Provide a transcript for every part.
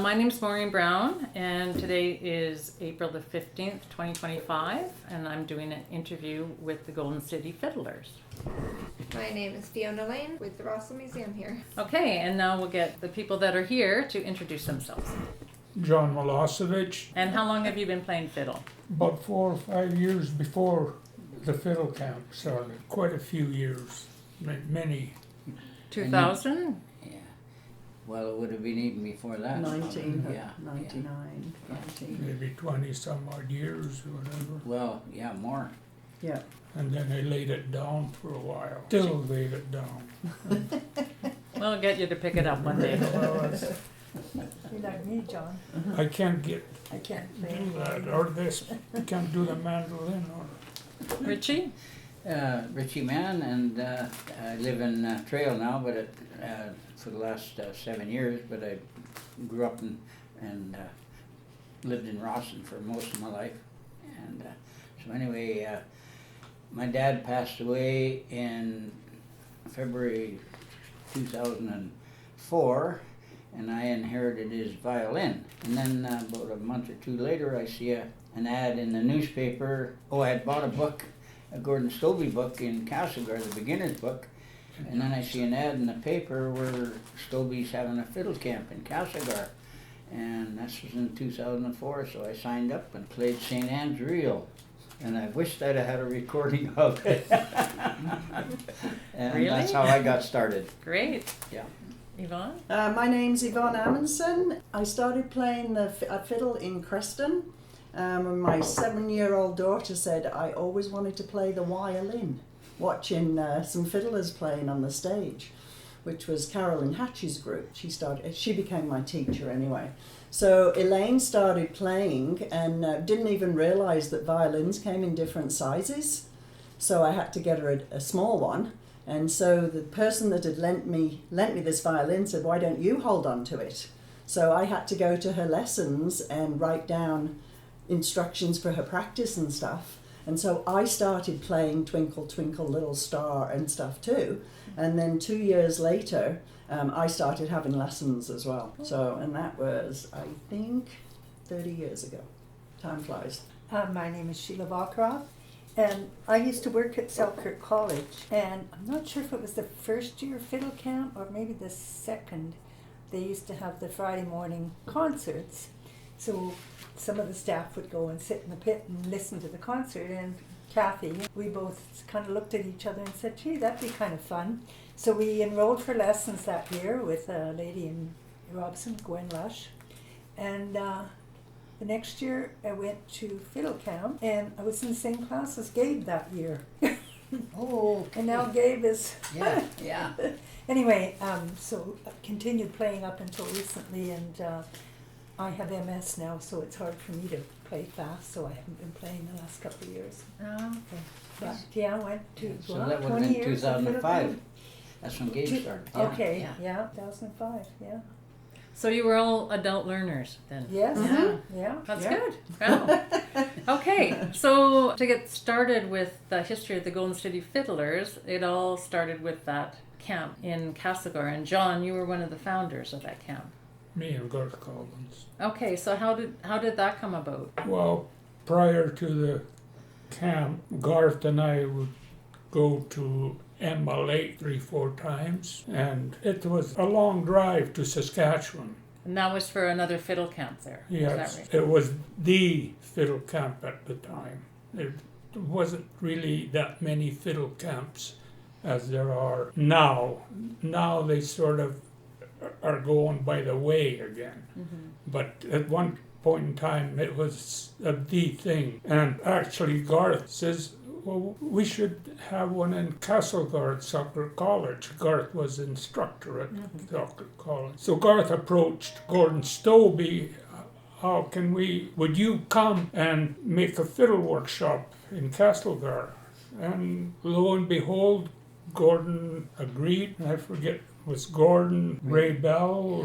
My name is Maureen Brown, and today is April the 15th, 2025, and I'm doing an interview with the Golden City Fiddlers. My name is Fiona with the Rossland Museum here. Okay, and now we'll get the people that are here to introduce themselves. John Milosevich. And how long have you been playing fiddle? About 4 or 5 years before the fiddle camp started. Quite a few years, many. 2000? Yeah. Well, it would have been even before that. 1999, Yeah. 20. Maybe 20 some odd years or whatever. Well, yeah, more. Yeah. And then they laid it down for a while. Still laid it down. We'll get you to pick it up one day. Well, You like me, John. I can't do play. that or this. I can't do the mandolin or. Richie? Richie Mann, and I live in Trail now, but for the last 7 years. But I grew up and lived in Rossland for most of my life. And so anyway, my dad passed away in February 2004. And I inherited his violin. And then about a month or two later, I see an ad in the newspaper. I had bought a book, a Gordon Stobie book in Castlegar, the beginner's book. And then I see an ad in the paper where Stobie's having a fiddle camp in Castlegar. And this was in 2004, so I signed up and played St. Anne's Reel. And I wished I'd have had a recording of it. And Really? that's how I got started. Great. Yeah. Yvonne? My name's Yvonne Amundsen. I started playing the fiddle in Creston. When my 7-year-old daughter said I always wanted to play the violin, watching some fiddlers playing on the stage, which was Carolyn Hatch's group. She became my teacher anyway. So Elaine started playing and didn't even realise that violins came in different sizes. So I had to get her a small one. And so the person that had lent me this violin said, "Why don't you hold on to it?" So I had to go to her lessons and write down instructions for her practice and stuff. And so I started playing Twinkle Twinkle Little Star and stuff too. And then 2 years later, I started having lessons as well. So, and that was, I think, 30 years ago. Time flies. My name is Sheila Vockeroth, and I used to work at Selkirk College, and I'm not sure if it was the first year fiddle camp or maybe the second. They used to have the Friday morning concerts, so some of the staff would go and sit in the pit and listen to the concert, and Kathy, we both kind of looked at each other and said, "Gee, that'd be kind of fun." So we enrolled for lessons that year with a lady in Robson, Gwen Lush, and the next year I went to fiddle camp, and I was in the same class as Gabe that year. Oh, And now Gabe is... Yeah. Anyway, so I continued playing up until recently, and I have MS now, so it's hard for me to play fast, so I haven't been playing the last couple of years. Oh, okay. But yeah, I went to So that would have 20 been years of fiddle 2005. camp. That's when Gabe started. Okay, yeah, 2005, yeah. So you were all adult learners then? Yes, Yeah. yeah. That's yeah. good. Wow. Okay, so to get started with the history of the Golden City Fiddlers, it all started with that camp in Castlegar. And John, you were one of the founders of that camp. Me and Garth Collins. Okay, so how did that come about? Well, prior to the camp, Garth and I would go to Emma Lake 3-4 times, and it was a long drive to Saskatchewan. And that was for another fiddle camp there. Is Yes, that right? it was the fiddle camp at the time. There wasn't really that many fiddle camps as there are now. Now they sort of are going by the way again. Mm-hmm. But at one point in time, it was the thing. And actually, Garth says, "Well, we should have one in Castlegar at Selkirk College." Garth was instructor at Selkirk College. So Garth approached Gordon Stobie. Would you come and make a fiddle workshop in Castlegar? And lo and behold, Gordon agreed. I forget, was Gordon, Ray Bell,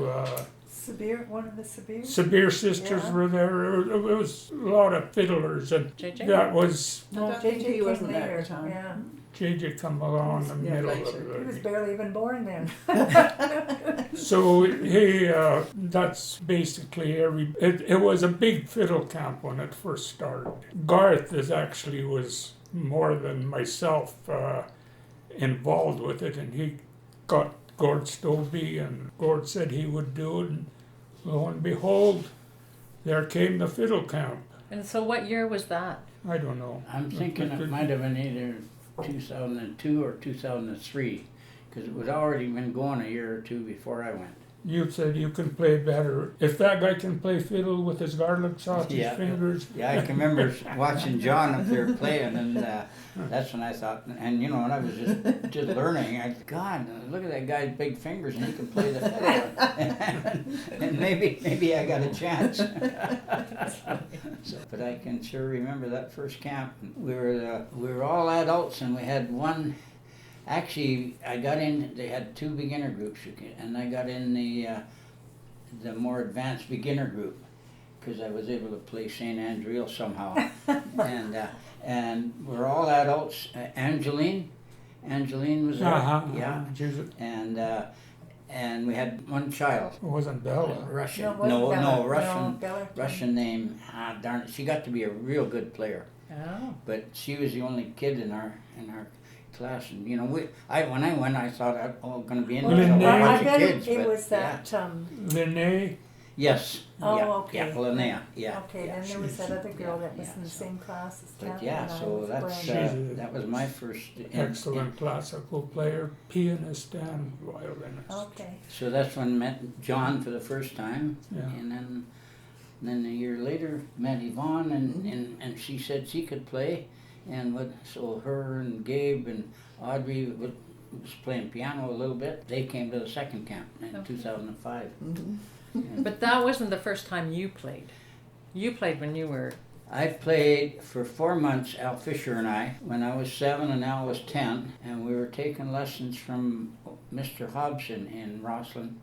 Sabir, one of the Sabir. Sabir sisters Yeah. were there. It was a lot of fiddlers, and JJ? that was No, I think he came wasn't there later. at the time. Yeah. JJ come along in the Yeah, middle later. of He was the... barely even born then. So that's basically it was a big fiddle camp when it first started. Garth was more than myself involved with it, and he got Gord Stobie, and Gord said he would do it, and lo and behold, there came the fiddle camp. And so what year was that? I don't know. I'm thinking it might have been either 2002 or 2003, because it was already been going a year or two before I went. You said you can play better. If that guy can play fiddle with his garlic sausage fingers. Yeah, I can remember watching John up there playing, and that's when I thought, and you know, when I was just learning, God, look at that guy's big fingers, and he can play the fiddle. And maybe I got a chance. But I can sure remember that first camp. We were all adults, and we had one. Actually, I got in. They had 2 beginner groups, and I got in the more advanced beginner group because I was able to play St. Andrew somehow. And we're all adults. Angeline was there. And we had one child. It wasn't Bella. Russian. No, Russian name. Darn it! She got to be a real good player. Oh. But she was the only kid in our class, and you know, when I went, I thought I was going to be in Well, there with a I bunch bet of kids. it but, was that. Linnae. Yes. Oh, yeah, okay. Yeah, Linnea. Yeah. Okay, yeah, then there was that other girl that was in the same class as But Kathy yeah, and I so was that's playing. that was my first. Excellent classical player, pianist, and violinist. Okay. So that's when I met John for the first time, Yeah. and then a year later met Yvonne, and she said she could play, and so her and Gabe and Audrey was playing piano a little bit. They came to the second camp in 2005. But that wasn't the first time you played. You played when you were... I played for 4 months, Al Fisher and I, when I was 7 and Al was 10, and we were taking lessons from Mr. Hobson in Rossland.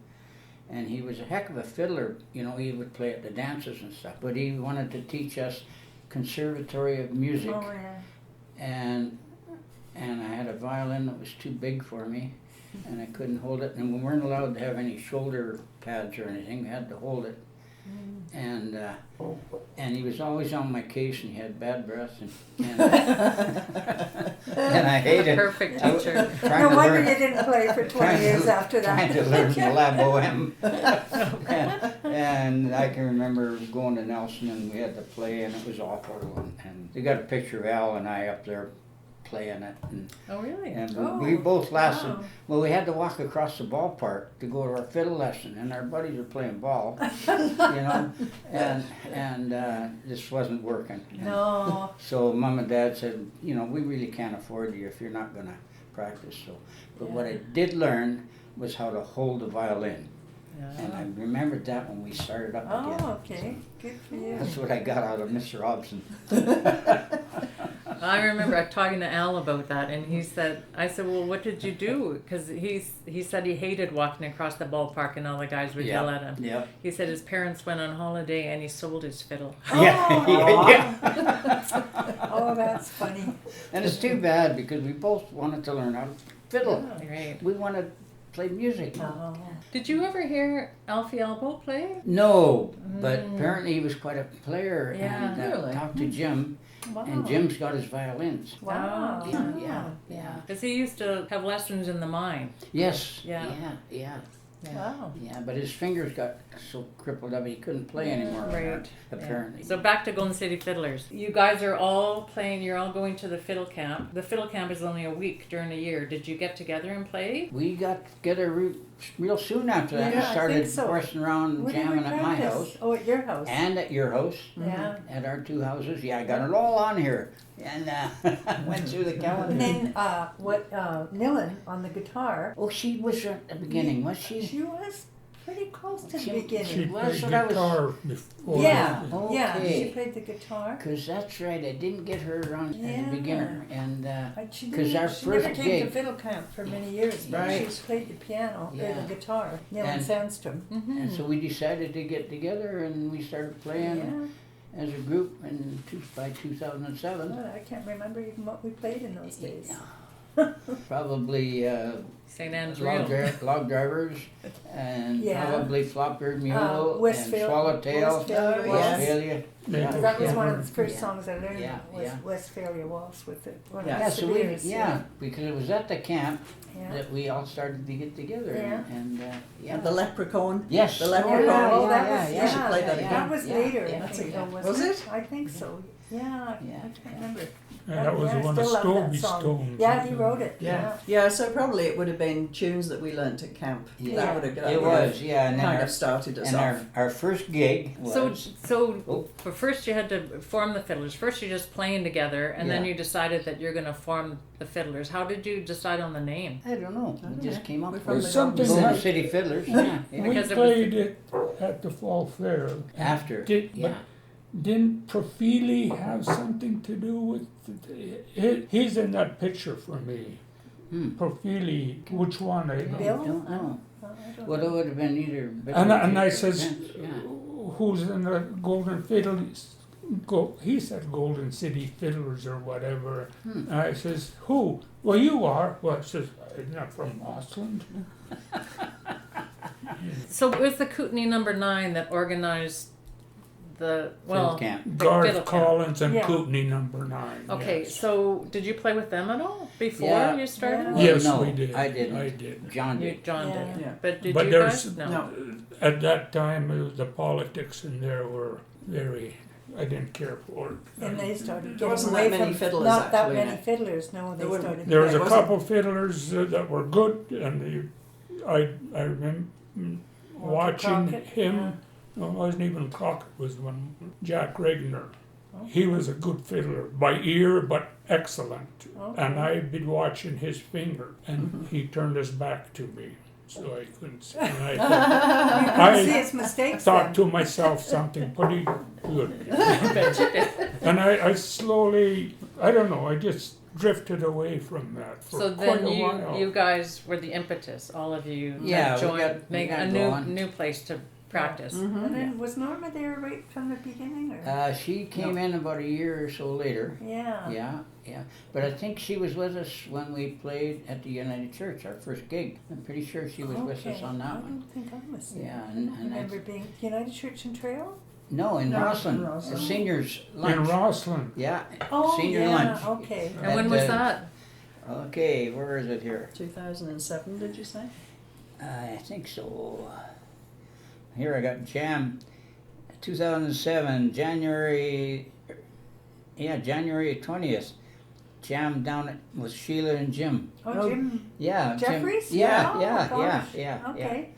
And he was a heck of a fiddler. You know, he would play at the dances and stuff. But he wanted to teach us Conservatory of Music. Oh, yeah. And I had a violin that was too big for me, and I couldn't hold it. And we weren't allowed to have any shoulder pads or anything. We had to hold it. And he was always on my case, and he had bad breath, and I hated. Perfect teacher. No wonder you didn't play for 20 years after that. Trying to learn the La Boheme. and I can remember going to Nelson, and we had to play, and it was awful. And they got a picture of Al and I up there playing it. Oh, really? And we both lasted. Wow. Well, we had to walk across the ballpark to go to our fiddle lesson, and our buddies were playing ball, you know, and this wasn't working. No. So Mom and Dad said, you know, we really can't afford you if you're not going to practice. So, but what I did learn was how to hold the violin. And I remembered that when we started up again. Oh, okay. Good for you. That's what I got out of Mr. Hobson. I remember talking to Al about that, and he said, I said, well, what did you do? Because he said he hated walking across the ballpark and all the guys would yell at him. Yeah. He said his parents went on holiday and he sold his fiddle. Yeah. Oh, that's funny. And it's too bad because we both wanted to learn how to fiddle. Right. We wanted to play music. Oh. Did you ever hear Alfie Elbow play? No, but apparently he was quite a player. Yeah, and really? talked to Jim, Wow. and Jim's got his violins. Wow. Yeah. Because he used to have lessons in the mine. Yes. Yeah. Yeah. Wow. Yeah, but his fingers got so crippled up he couldn't play anymore. Right. Apparently. So back to Golden City Fiddlers. You guys are all playing, you're all going to the fiddle camp. The fiddle camp is only a week during the year. Did you get together and play? We got together real soon after that. Yeah, We I started think so. horsing around Where did we jamming at my practice? house. Oh, at your house. And at your house. Yeah. At our 2 houses. Yeah, I got it all on here. And went through the calendar. And then Nillen on the guitar. Oh, she was at the beginning, was she? She was pretty close to the She- beginning. She Well, played that's what I was- guitar before. Yeah, Okay. yeah, she played the guitar. Because that's right, I didn't get her on as Yeah. a beginner. And She 'cause our she never first came gig- to fiddle camp for many years, but Right. she's played the piano or Yeah. the guitar. Nillen And- Sandstrom. and so we decided to get together and we started playing Yeah. as a group by 2007. Well, I can't remember even what we played in those days. Probably St. Anne's log, Reel. log drivers, and Yeah. probably Flopbeard Mule, and Westphalia. Swallowtail, Westphalia Waltz. Westphalia. Yeah. That was one of Yeah. the first songs I learned. Yeah, Was yeah. Westphalia Waltz with it. One Yeah, of Yeah, the so we, Severes, yeah, because it was at the camp yeah. that we all started to get together, Yeah. and yeah. The leprechaun. Yes. The Oh, leprechaun. yeah, oh, that yeah, was, yeah, We should play that yeah, again. That was yeah, later, yeah, I yeah, think, yeah. though, Was wasn't it? I think so. Yeah, Yeah, I can't remember. And that was Yeah, I one of still love that Stovey song. Stones. Yeah, he wrote it. Yeah. Yeah, so probably it would have been tunes that we learnt at camp. Yeah. That would have, that It would have was, yeah, and then kind our, of started us and off. our first gig was. So Oh. but first you had to form the Fiddlers. First you're just playing together, and then Yeah. you decided that you're going to form the Fiddlers. How did you decide on the name? I don't know, I don't we just know. came up We're with from There's the something Golden Golden City. City Fiddlers, yeah, yeah. We Because it was- played it at the Fall Fair. After, But yeah. didn't Profili have something to do with he's in that picture for me. Profili, which one? I don't Bill? Don't know. I don't Well, know. it would have been either. And I Bill or says, Vince, yeah. who's in the Golden Fiddlers? He said Golden City Fiddlers or whatever. And I says, who? Well, you are. Well, I says, I'm not from Rossland. So it was the Kootenay number 9 that organized the Fiddle camp. Garth Fiddle camp. Collins and Yeah. Kootenay number 9. Okay, yes. so did you play with them at all before Yeah. you started? Yeah. Well, Yes, no, we did. I didn't. I did. John You, did. John Yeah. did. Yeah. But did But you there's- guys? No. No. At that time, the politics in there were very. I didn't care for it. And they started There getting wasn't away that many from fiddlers not that actually in many it. fiddlers. No, they There were- started. There was Yeah, a it wasn't- couple fiddlers that were good, and I remember watching Crockett, him. No, it wasn't even Crockett. It was one Jack Regner. He was a good fiddler by ear, but excellent. Okay. And I'd been watching his finger, and he turned his back to me, so I couldn't see. And I See thought, his mistakes. thought then. to myself something pretty good. Bet you did. And I slowly, I don't know, I just drifted away from that for So quite then a while. you guys were the impetus, all of you, Yeah, to we join, got- we make got a going. new place to practice. Mm-hmm. And then was Norma there right from the beginning? Or? She came in about a year or so later. Yeah. Yeah, yeah. But I think she was with us when we played at the United Church, our first gig. I'm pretty sure she was with us on I that one. don't think I was there. Yeah, I and don't I remember being United Church and Trail. No, in No, Rossland, in Rossland. the seniors In lunch. Rossland. Yeah, Oh, senior yeah. lunch. Okay. And when At, was uh, that? Okay, where is it here? 2007, did you say? I think so. Here I got Jam, 2007, January 20th. Jam down at, with Sheila and Jim. Oh, Jim Yeah, Jeffries? Jim, yeah, Oh, yeah, gosh. yeah. Okay.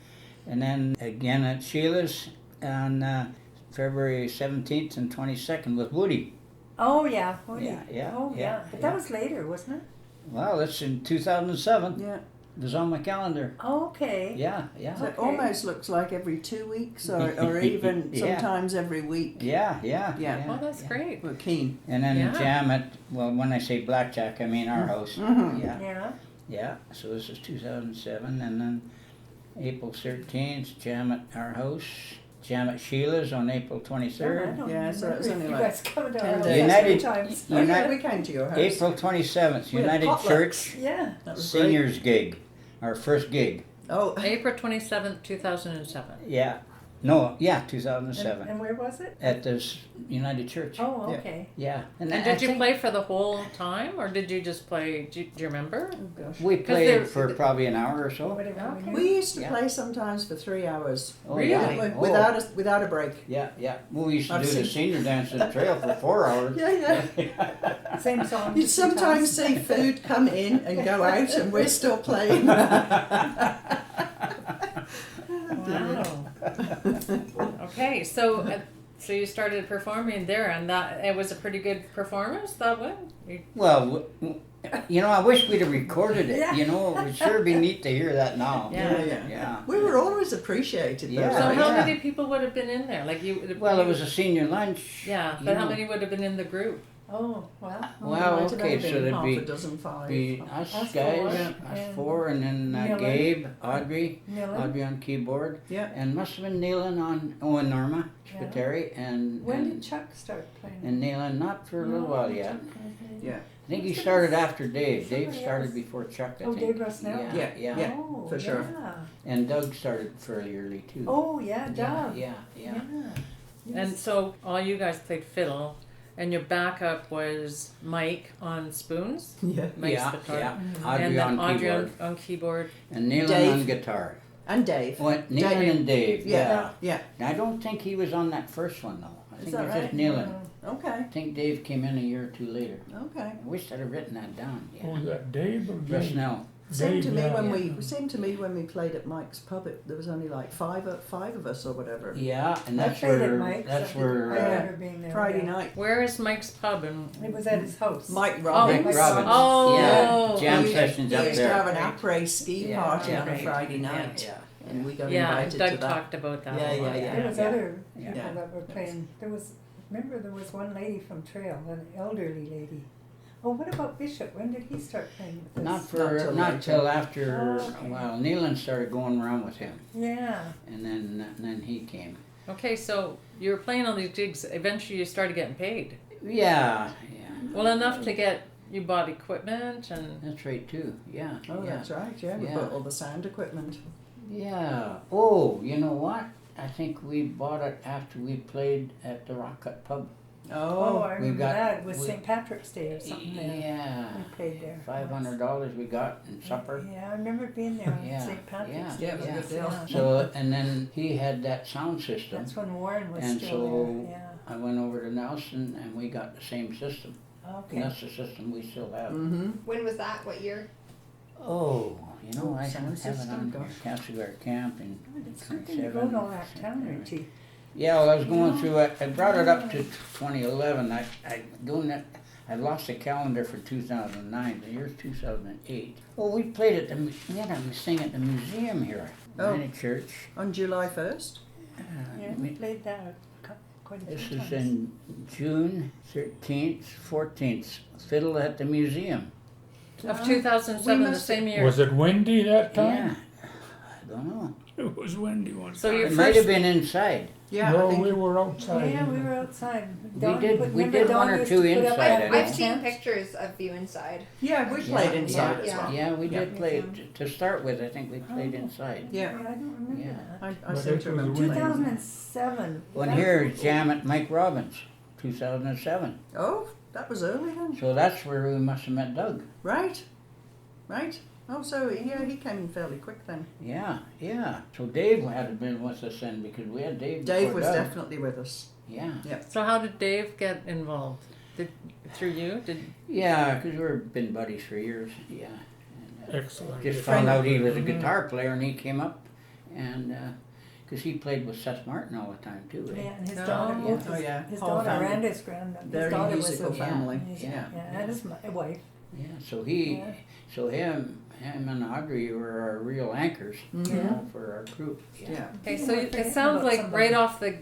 And then again at Sheila's on February 17th and 22nd with Woody. Oh, yeah. Oh, Yeah, yeah, Oh, yeah. yeah, But yeah. that was later, wasn't it? Well, it's in 2007. Yeah. It was on my calendar. Oh, okay. Yeah, yeah. So it Okay. almost looks like every 2 weeks or even Yeah. sometimes every week. Yeah, yeah. Yeah. Oh, that's great. We're keen. And then Yeah. Jam at, well, when I say blackjack, I mean our house. Mhm. Yeah, Yeah. yeah. So this is 2007. And then April 13th, Jam at our house. Jam at Sheila's on April 23rd. I don't Yeah, so it was remember only you like guys coming to 10 our house days. United- times. Oh, yeah, United- we came to your house. April 27th, We had United potlucks. Church Yeah. That was great. Seniors gig. Our first gig. Oh, April 27th, 2007. Yeah. No, yeah, And, 2007. and where was it? At this United Church. Oh, Yeah. okay. Yeah. And I did you think play for the whole time, or did you just play? Do you remember? oh gosh. We there- played for probably an hour or so. Whatever. Okay. We used to Yeah. play sometimes for 3 hours. Oh, Really? yeah. Oh, Without a break. Yeah, yeah. Well, we used to I've do the seen- senior dance at the trail for 4 hours. Yeah, yeah. Same song. You different sometimes times. see food come in and go out, and we're still playing. Wow. Okay, so you started performing there, and that it was a pretty good performance. That one. Well, you know, I wish we'd have recorded it. Yeah. You know, it would sure be neat to hear that now. Yeah. Yeah. We were always appreciated. Yeah. Though, So right? how yeah. many people would have been in there? Like you? Well, it was a senior lunch. Yeah, you but how know. many would have been in the group? Oh, well. Well, might have okay, only so been there'd half be- a dozen, five. Be us Us guys, four, us and four, and then Millen. Gabe, Audrey, Millen. Audrey on keyboard, Yeah. and must have been Nealon on, and Norma Yeah. Spatari, and When did Chuck start playing? and Nealon, not for a little while yet. Yeah. I think he started after Dave. Dave Somebody started else. before Chuck, I Oh, think. Dave Rusnell? Yeah, Yeah. yeah. Oh, for sure. Yeah. And Doug started fairly early too. Oh, yeah, yeah, Doug. yeah, yeah. And so all you guys played fiddle, and your backup was Mike on spoons, Yeah. Mike's Yeah, guitar, yeah. and Audrey then on Audrey keyboard. on keyboard. And Nealon Dave. on guitar. And Dave. What, Nealon Dave. and Dave, Yeah. yeah. Yeah. I don't think he was on that first one though. I Is think that it was just right? Nealon. Okay. I think Dave came in a year or two later. Okay. I wish I'd have written that down. Oh, Yeah. was that Dave or Just Dave? now. Seemed to me Dave, when yeah. we seemed to me when we played at Mike's pub, there was only like five of us or whatever. Yeah, and I that's played at where Mike's. that's I where remember being there. Friday yeah. night. Where is Mike's pub? And It was at his house. Mike Oh, Robbins. Mike Robbins. Oh. Yeah, jam He sessions he up used to have there. an après ski Yeah, party yeah, on a right. Friday night, Yeah, and we got yeah, invited Doug to that. talked about that. Yeah, a lot. yeah, There was yeah. other Yeah. people that were playing. Remember there was one lady from Trail, an elderly lady. Oh, what about Bishop? When did he start playing with us? Not till after. Oh, okay. Well, Nealon started going around with him, Yeah. and then he came. Okay, so you were playing all these gigs. Eventually, you started getting paid. Yeah, Well, enough to get you bought equipment and. that's right too. Yeah. Oh, yeah. that's right. Yeah, we Yeah. bought all the sound equipment. Yeah. Oh, you know what? I think we bought it after we played at the Rock Cut Pub. Oh, I we remember got- that. It was we- St. Patrick's Day or something there. Yeah. We played there. $500 we got in supper. Yeah, I remember being there on Yeah, St. Patrick's yeah, Day. Yeah, it was a good Yeah. deal. So and then he had that sound system. That's when Warren was And still so- there. I went over to Nelson and we got the same system. Yeah. And Okay. that's the system we still have. Mm-hmm. When was that? What year? Oh, you know, Oh, I sound have it system, on gosh. Castlegar Camp in It's good that you 27. wrote all that down, Richie. Yeah, well, I was going through it. I brought it up to 2011. I doing that. I lost the calendar for 2009. The year's 2008. Well, we played at we had a thing at the museum here, Oh. in a church. On July 1st. Yeah, we played that quite a This few is times. in June 13th, 14th. Fiddle at the museum. Of 2007, We the must same year. Was it windy that Yeah, time? I don't know. It was windy one So time. your It might have first, been inside. Yeah, No, I think we were outside. Yeah, we were outside. We Dawn- did- but we remember did Dawn one or used two to put up inside, that I know. I've seen tent? pictures of you inside. yeah, we played Yeah, inside as yeah. well. Yeah, we did Yeah. play to start with. I think we played inside. Yeah. I don't remember Yeah. that. I But seem it to was remember windy. playing. 2007. One That- here, Jam at Mike Robbins, 2007. Oh, that was early then. So that's where we must have met Doug. Right. Right. Oh, so yeah, he came in fairly quick then. Yeah, yeah. So Dave had been with us then because we had Dave. Dave before was Doug. definitely with us. Yeah, so how did Dave get involved? Through you? yeah, because we've been buddies for years. Yeah, and, Excellent. just found out he was a guitar player and he came up, and because he played with Seth Martin all the time too. Yeah, Eh? and his Oh, daughter, yeah. both Oh, yeah. his Whole daughter family. and his granddaughter. Very His daughter musical was a, family. Yeah, and his wife. Yeah. So he, Yeah. so him and Audrey were our real anchors, you Mhm. know, for our group. Yeah. Okay, People so were it thinking sounds about like somebody. right off the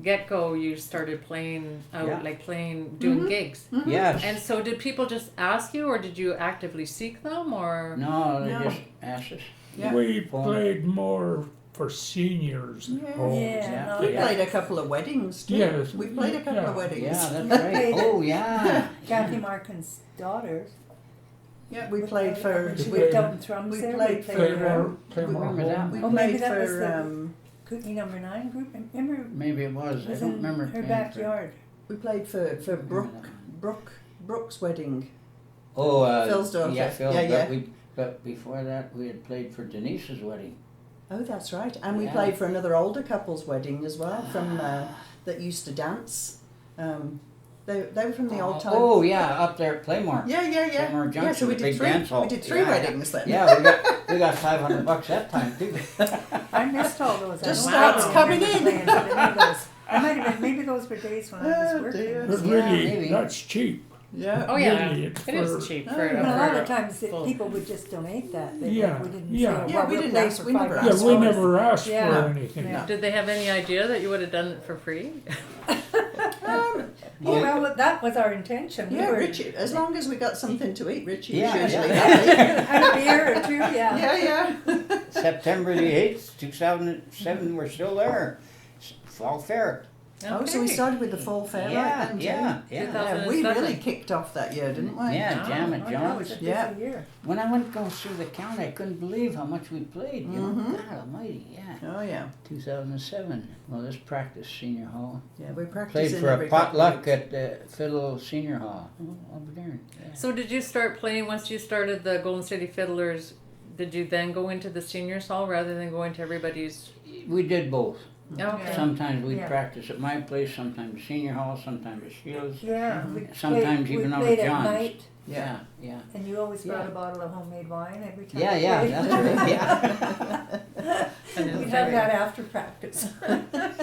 get-go you started playing out, Yeah. like doing Mhm. gigs. Yes. And so did people just ask you, or did you actively seek them, or? No, they No. just asked us. Yeah. We Phone. played more for seniors. Yeah. Oh, Yeah, We Yeah. played a couple of weddings too. Yes. We played a couple of Yeah. weddings. Yeah, that's We right. played Oh, yeah. Kathy Markin's daughter. Yeah, we played for She we- was down drums we there. played we for, played Play more Remember that? home. we Oh, maybe played that was for the- Kootenay number 9 group. Remember, Maybe it was. it I was don't in remember. her playing for- backyard. we played for Brooke's wedding. Oh, Phil's daughter. Yeah, Phil. Yeah, yeah. But before that, we had played for Denise's wedding. Oh, that's right. And we Yeah. played for another older couple's wedding as well from that used to dance. They were from the old time. Oh, yeah, up there at Playmore. Yeah, yeah, yeah. Playmore Junction, Yeah, so we the did big three. dance hall. We did 3 Yeah, weddings then. Yeah, we got $500 that time too. I missed all those. Just I don't starts coming remember in. playing for any of those. I might have been. Maybe those were days when I was Oh, working. dear. But Yeah, really, maybe. that's cheap. Yeah. Oh yeah, Really, it for- is cheap Oh, for, yeah. But a lot of for times full- people would just donate that. They, Yeah, we didn't yeah. say, Yeah, well, we we'll didn't play ask- for we never $5. Yeah, asked we for it. never asked Yeah. for anything. Yeah. Did they have any idea that you would have done it for free? Oh, well, that was our intention. We Yeah, were- Richie. As long as we got something to eat, Richie Yeah, was usually yeah. happy. And a beer or two, yeah. Yeah. September the 8th, 2007, we're still there. Fall fair. Oh, so we started with the fall fair, Yeah, right then, too? yeah. Yeah, we 2007. really kicked off that year, didn't we? Yeah, Jam at Oh, that was John's. a busy Yeah. year. When I went going through the county, I couldn't believe how much we played. You know, Mhm. God Almighty, yeah. Oh yeah. 2007. Well, this practice senior hall. Yeah, we Played practiced for a every couple potluck weeks. at the Fiddle Senior Hall over there. Yeah. So did you start playing once you started the Golden City Fiddlers? Did you then go into the seniors hall rather than going to everybody's? We did both. Okay. Sometimes we'd Yeah. practice at my place, sometimes senior hall, sometimes at Sheila's. Yeah. we Sometimes played, even we out played at at John's. night, Yeah, yeah. and you always brought Yeah. a bottle of homemade wine every time. Yeah, we yeah, played. that's right. Yeah. We'd have that after practice. But that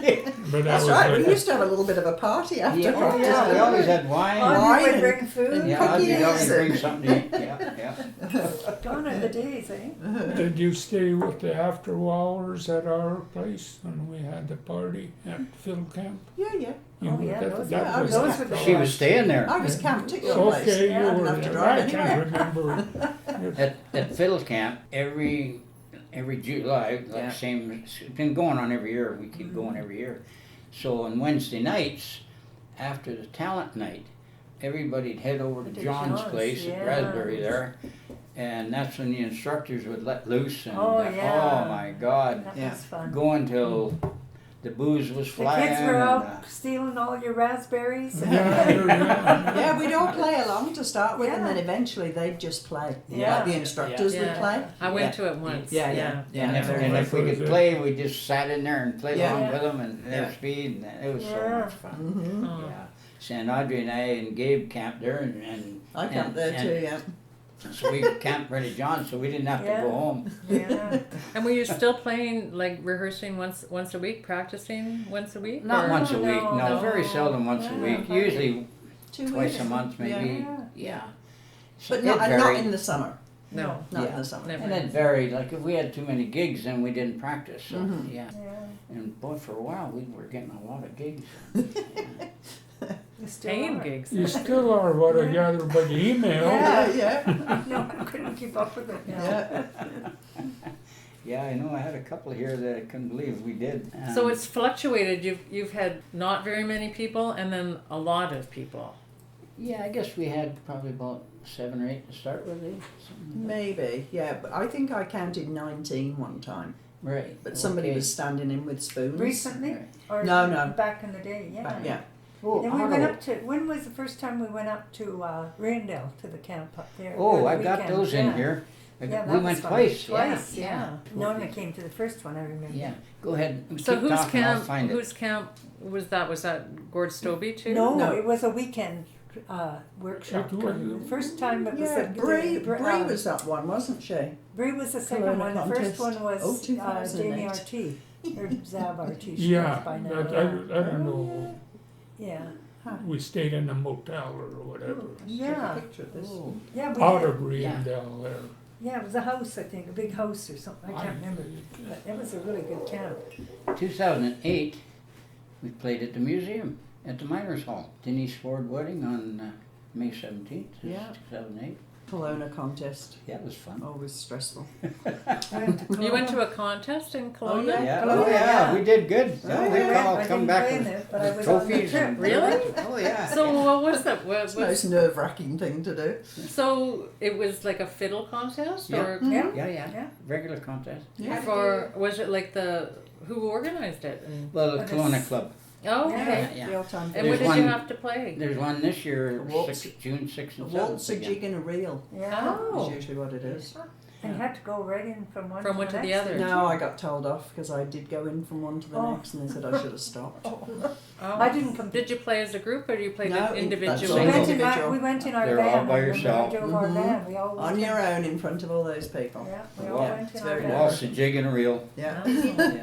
That's was right. like- We used to have a little bit of a party after Yeah, practice. yeah, we didn't always we? had wine. Wine Audrey would and- bring food. Yeah, I'd always cookies bring and- something to eat. Yeah, yeah. Gone are the days, eh? Did you stay with the after hours at our place when we had the party at Fiddle Camp? Yeah, yeah. You Oh, know, yeah, those were- was those were the She was staying there. I was camped at your place. okay. I You didn't were have to there. drive I anywhere. can't remember. At Fiddle Camp, every July, like Yeah. same, it's been going on every year. We keep going every year. So on Wednesday nights, after the talent night, everybody'd head over to To John's John's, place yeah. at Raspberry there, and that's when the instructors would let loose. And Oh, yeah. oh my God, That Yeah. was fun. going till the booze was The flying. kids were and, out stealing all your raspberries. Yeah, Yeah, we'd all play along to start with, and then Yeah. eventually they'd just play. Yeah. Like the instructors would play. I went to it once. Yeah, yeah, yeah. And if, very and much. if we could play, we just sat in there and played Yeah. along Yeah. with them and their Yeah. speed, and it was so Yeah. much fun. Mm-hmm. Oh. Yeah. And Audrey and I and Gabe camped there, and I camped there and too, yeah. so we camped ready John, so we didn't have to Yeah. go home. Yeah. And were you still playing, like rehearsing once a week, practicing once a week? Not or- once a week, no, No. very seldom once a Yeah, week. funny. Usually 2 twice weeks. a month, maybe. Yeah. Yeah. So But it not varied. in the summer. No. Not Yeah. in the summer. Never. And it varied. Like if we had too many gigs, then we didn't practice. So Mhm. yeah. Yeah. And boy, for a while we were getting a lot of gigs. You still Paying are. gigs. You still are what I gathered by the email. Yeah. Yeah. No, I couldn't keep up with it now. Yeah. Yeah, I know. I had a couple here that I couldn't believe we did. So it's fluctuated. You've had not very many people, and then a lot of people. Yeah, I guess we had probably about 7 or 8 to start with. Something like that. Maybe, yeah. But I think I counted 19 one time. Right. But somebody okay. was standing in with spoons. Recently? Right. Or No. back in the day, yeah. But, yeah. Oh, And we went Otto. up to, when was the first time we went up to Randell, to the camp up there? Oh, the I got weekend, those in yeah. here. Yeah, we that went was fun. twice. Twice, Yeah. yeah. Norma came to the first one, I remember. Yeah. Go ahead. So Keep whose talking, I'll camp? find it. Whose camp was that? Was that Gord Stobie too? No, No. it was a weekend workshop. It was- The first time it was Yeah, Bree was that one, wasn't she? Bree was the second Kelowna one. The contest. first one was Oh, Jamie 2008. RT. Or Zab RT. She Yeah, goes by now. I don't know. Yeah. We stayed in a motel or whatever. Yeah. Take a picture of this. Oh. Yeah, we Out had, of Riendell there. yeah, it was a house, I think, a big house or something. I can't remember. But it was a really good camp. 2008, we played at the museum at the Miners Hall. Denise Ford wedding on May 17th, Yeah. 2008. Kelowna contest. Yeah, it was fun. Always stressful. You went to a contest in Kelowna? yeah. Yeah, Kelowna, oh yeah, yeah. we did good. Oh, we yeah. all I come didn't back play in with, it, but I with was on the trophies. trip. and- Really? Oh yeah. So what was that? It's the most nerve-wracking thing to do. So it was like a fiddle contest, Yeah. or Yeah. Yeah, yeah. Yeah. Regular contest. Yeah. for was it like who organized it? And, Well, the But Kelowna it's- Club. oh, okay. Yeah. The old-time And There's what did one- you have to play? There's one this year, A waltz. June 6th A and 7th. waltz, a again. jig and a reel Yeah. Oh. is usually what it is. And you had to go right in from one From one to the next, other. didn't No, you? I got told off because I did go in from one to the Oh. next and they said I should have stopped. Oh. I didn't come. Did you play as a group or you played No, that's We individually? all. went, in Individual. we went in our They're van. all by I remember. yourself. I drove our Mhm. van. We all went On in. your own in front of all those people. Yeah, we Yeah, all went it's in our very van. Waltz, a jig and a reel. Yeah.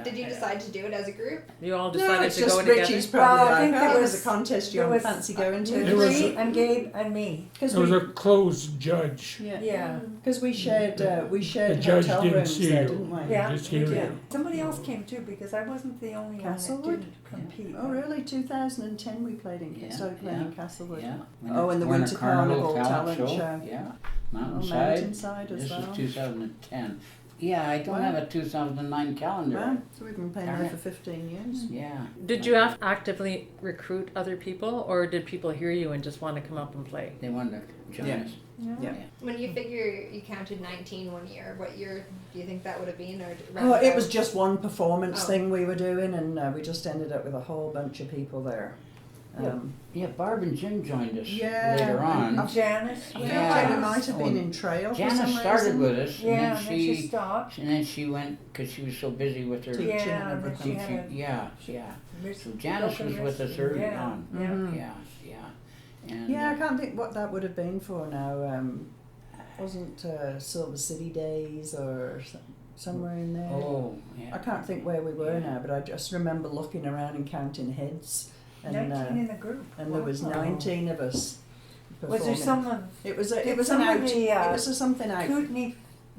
Did you decide to do it as a group? You all No, decided it's to go just together? Richie's probably Well, I think like, there oh, there's was- a contest you there don't was- fancy going You to. It was three a- and Gabe and me. Because There was we, a closed judge. yeah. Yeah. Because we shared we shared the judge hotel didn't rooms see there, you. didn't we? Yeah, Just we hear did. you. Somebody else came too because I wasn't the only one that Castlewood? didn't compete. Oh, really? 2010 we played in, Yeah, started playing in yeah, Castlewood. Yeah. Oh, and the Winter Carnival talent show. Yeah. Oh, Mountainside. Mountainside as This well. is 2010. Yeah, I don't Wow. have a 2009 calendar. Wow, so we've been playing Darn there it. for 15 years. Yeah. Did you have to actively recruit other people, or did people hear you and just want to come up and play? They wanted to join Yeah. us. Yeah. When you figure you counted 19 one year, what year do you think that would have been? Or Oh, it was just one performance Oh. thing we were doing, and we just ended up with a whole bunch of people there. Yeah, Barb and Jim joined us Yeah, later on. and- Janice. I was feel Yeah. like we there. might have been in Trail for some Janice reason. started with us, Yeah, and and then she she stopped. and then she went because she was so busy with her Teaching and Yeah, and then she everything. had teaching. Yeah. a So Janice was with us early yeah. on. Yeah. Mhm. Yeah. And Yeah, I can't think what that would have been for now. Wasn't Silver City Days or somewhere in there? Oh, yeah. I can't think where we were Yeah. now, but I just remember looking around and counting heads, and 19 in the group. and there was Wow. 19 of us. Was there performing. some of It was did it was some an of out. the, It was a something out. Kootenay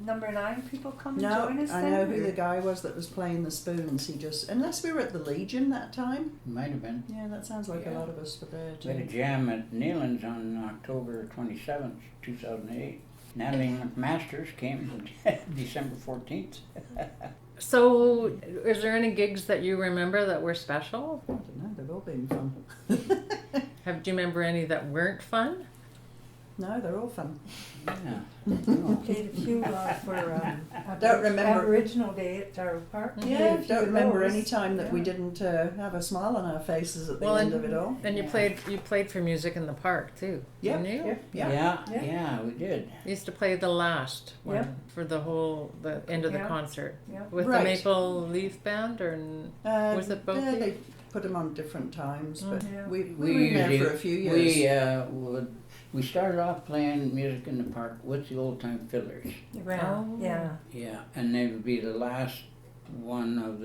number 9 people come and No, join us I then? know who or- the guy was that was playing the spoons. He just, unless we were at the Legion that time. Might have been. Yeah, that sounds like a Yeah. lot of us were there We had a too. jam at Nealon's on October 27th, 2008. Natalie McMasters came December 14th. So, is there any gigs that you remember that were special? I don't know, they've all been fun. Do you remember any that weren't fun? No, they're all fun. Yeah. We played a few for Don't remember. Aboriginal Day at Darrow Park. We Yeah, played a don't few of remember those. any time that we Yeah. didn't have a smile on our faces at the Well, end and- of it all. And you played for music in the park too, Yeah. didn't you? Yeah. Yeah. Yeah, we did. You used to play the last one Yeah. for the end of the Yeah. concert Yeah. with Right. the Maple Leaf Band, or was it both? Yeah, of they you? put them on different times, but Yeah. we were in there for a few years. We started off playing music in the park with the old time fiddlers. Around, Oh. yeah, Yeah, and they would be the last one of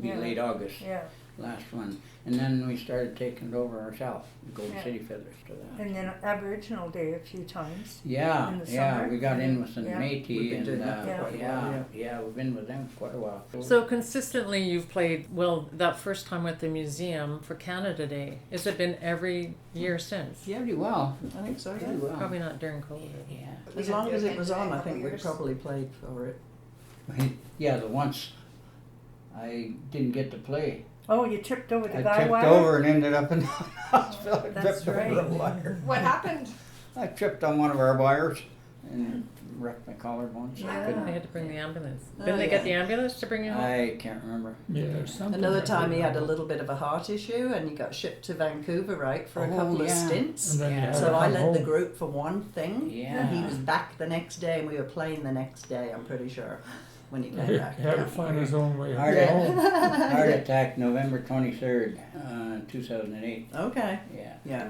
Yeah. late August, yeah. last one. And then we started taking it over ourselves, the Golden Yeah. City Fiddlers to that. And then Aboriginal Day a few times. Yeah, in the yeah, summer, we got in and- with the yeah. We've Métis been and doing that for quite a while, yeah, we've been with them for quite a while. So consistently you've played, well, that first time with the museum for Canada Day. Has it been every year since? yeah, pretty well, I think so, pretty yeah. well. Probably not during COVID. Yeah. As long as it was on, I think we probably played for it. Yeah, the once I didn't get to play. Oh, you tripped over the I guy tripped wire? over and ended up in the hospital. I That's tripped over right. a wire. What happened? I tripped on one of our wires and wrecked my collarbone. So I Yeah. They couldn't. had to bring the ambulance. Oh, Didn't they get the yeah. ambulance to bring you home? I can't remember. Yeah, there's something. Another that time we he had a know. little bit of a heart issue and he got shipped to Vancouver, right, for a Oh, couple of yeah. stints. And then you Yeah. had to So I come led the home. group for one thing, Yeah. and he was back the next day, and we were playing the next day, I'm pretty sure, when he He came back. had to find his own way Heart, home. heart attack November 23rd, 2008. Okay, Yeah. yeah.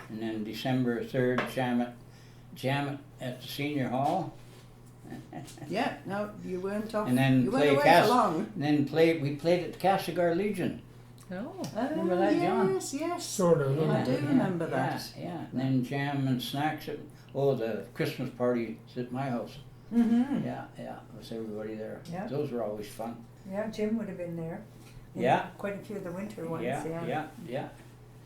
And then December 3rd, jam it at the senior hall. Yeah, no, you weren't off. And then you weren't play away Cass- for long. And then we played at the Castlegar Legion. No. Remember that, John? Yes, yes. Sort of. I do remember yeah, that. Yeah, and then jam and snacks at, the Christmas party at my house. Mm-hmm. Yeah, with everybody there. Yeah. Those were always fun. Yeah, Jim would have been there. And Yeah. Quite a few of the winter ones, Yeah.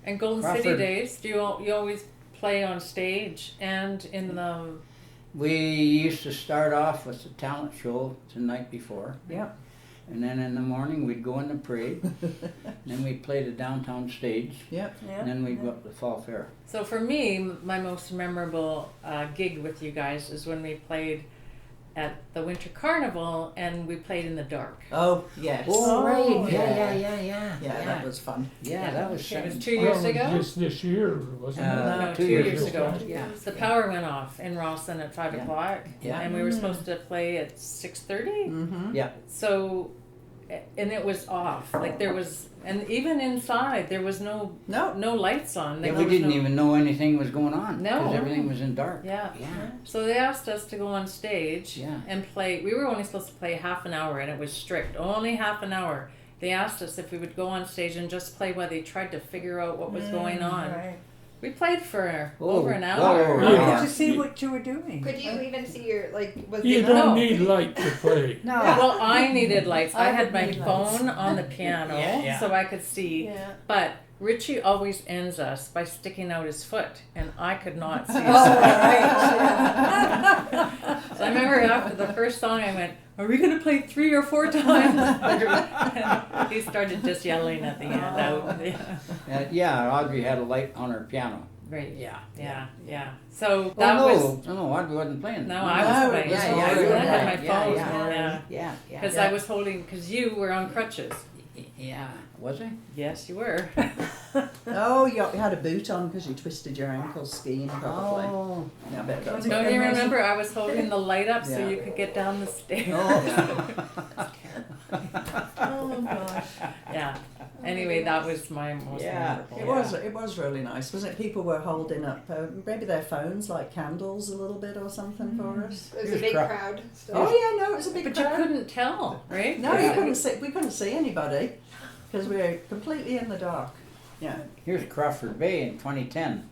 And Golden Crawford. City Days, you always play on stage and in the... We used to start off with the talent show the night before. Yeah. And then in the morning we'd go in the parade. Then we'd play the downtown stage. Yep. Yeah. And then we'd go up to the fall fair. So for me, my most memorable gig with you guys is when we played at the Winter Carnival and we played in the dark. Oh, yes. Oh, right. Yeah. Yeah, that was fun. Yeah, that was It was 7 2 years Well, ago. Just this year, wasn't it? No, 2 2 years years ago. ago. Yeah. The power went off in Rossland at 5 Yeah. o'clock, Yeah. and we were supposed to play at 6:30. Mm-hmm. Yeah. So, and it was off. Like there was, and even inside there was no lights on. Yeah, There we was didn't no- even know anything was going on. No. Because everything was in dark. Yeah. Yeah. So they asked us to go on stage Yeah. and play. We were only supposed to play half an hour, and it was strict, only half an hour. They asked us if we would go on stage and just play while they tried to figure out what was going on. Right. We played for Oh, over an well hour. over an How hour. did you see what you were doing? Could you even see your was You the- don't No. need light to play. No. Well, I needed lights. I I had would my need lights. phone on the piano Yeah. so I could see. Yeah. But Richie always ends us by sticking out his foot, and I could not see his Oh, foot. right. So I remember after the first song, I went, "Are we going to play 3 or 4 times?" And he started just yelling at the end out. Yeah. Yeah, Audrey had a light on her piano. Right. Yeah. Yeah. So that was. No, Audrey wasn't playing. No, I was No, playing. it was Yeah, Audrey. you I had my were. phone. Yeah. Yeah. Yeah. Because I was holding. Because you were on crutches. Yeah. Was I? Yes, you were. Oh, you had a boot on because you twisted your ankle skiing probably. Oh. Yeah, I bet that's Don't you remember? I was holding the light up so Yeah. you could get down the stairs. Oh gosh. Yeah. Anyway, that was my most Yeah. memorable. It was really nice, wasn't it? People were holding up maybe their phones like candles a little bit or something for us. It was a Here's big crap. crowd still. Oh yeah, no, it was a big But you crowd. couldn't tell, right? No, you Yeah. couldn't see. We couldn't see anybody because we were completely in the dark. Yeah. Here's Crawford Bay in 2010,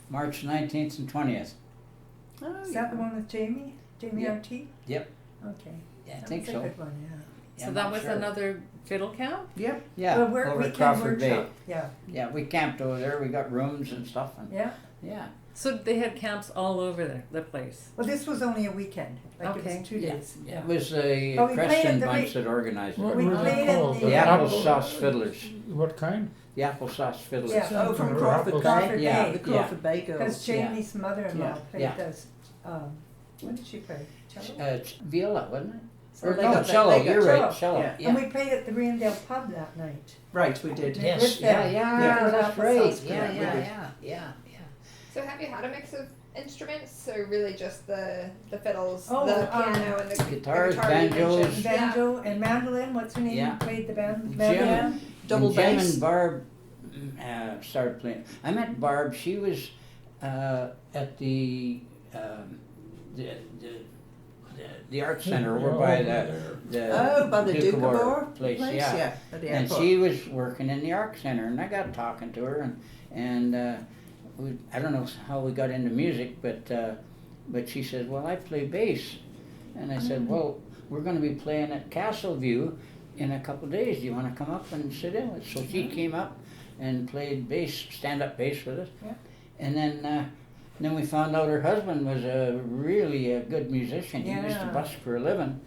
March 19th and 20th. Oh, Is that the one with Jamie? Jamie Yep. RT? Yep. Okay. Yeah, I That think was so. a good one, yeah. Yeah, So I'm that not was sure. another fiddle camp? Yep. Yeah, Well, over at weekend Crawford Bay. workshop. Yeah. Yeah, we camped over there. We got rooms and stuff. And Yeah. yeah. So they had camps all over the place. Well, this was only a weekend. Like it Okay. was 2 days. It was the Oh, we played Creston at the bunch that organized What it. We were played they at called? the- The Applesauce Fiddlers. What kind? The Applesauce Fiddlers. Yeah. Oh, from Or Crawford apples. Bay. Crawford Yeah. Bay. The Crawford Bay Because girls. Jamie's mother-in-law Yeah. played Yeah. those. What did she play? Cello? Viola, wasn't it? So Or they no, got- cello. they got You're cello. right, cello. Yeah. Yeah. And we played at the Reandale pub that night. Right, we did. Yeah. Yes. with Yeah. them. Yeah. Yeah. That's Applesauce, right. Yeah. correct, we Yeah. did. Yeah. So have you had a mix of instruments, or really just the fiddles, Oh, the piano, and the Guitars, the guitar you banjos. mentioned? Banjo and mandolin. What's her name? Yeah. Played the band. Jim. Mandolin. Double When Jim bass. and Barb started playing. I met Barb. She was at the art center over by the By the Doukhobor place. place. Yeah. At the And airport. she was working in the art center, and I got talking to her, and I don't know how we got into music, but she said, "Well, I play bass," and I said, "Well, we're going to be playing at Castleview in a couple of days. Do you want to come up and sit in?" So she came up and played bass, stand-up bass with us, Yeah. and then we found out her husband was really a good musician. He used to Yeah. bust for a living,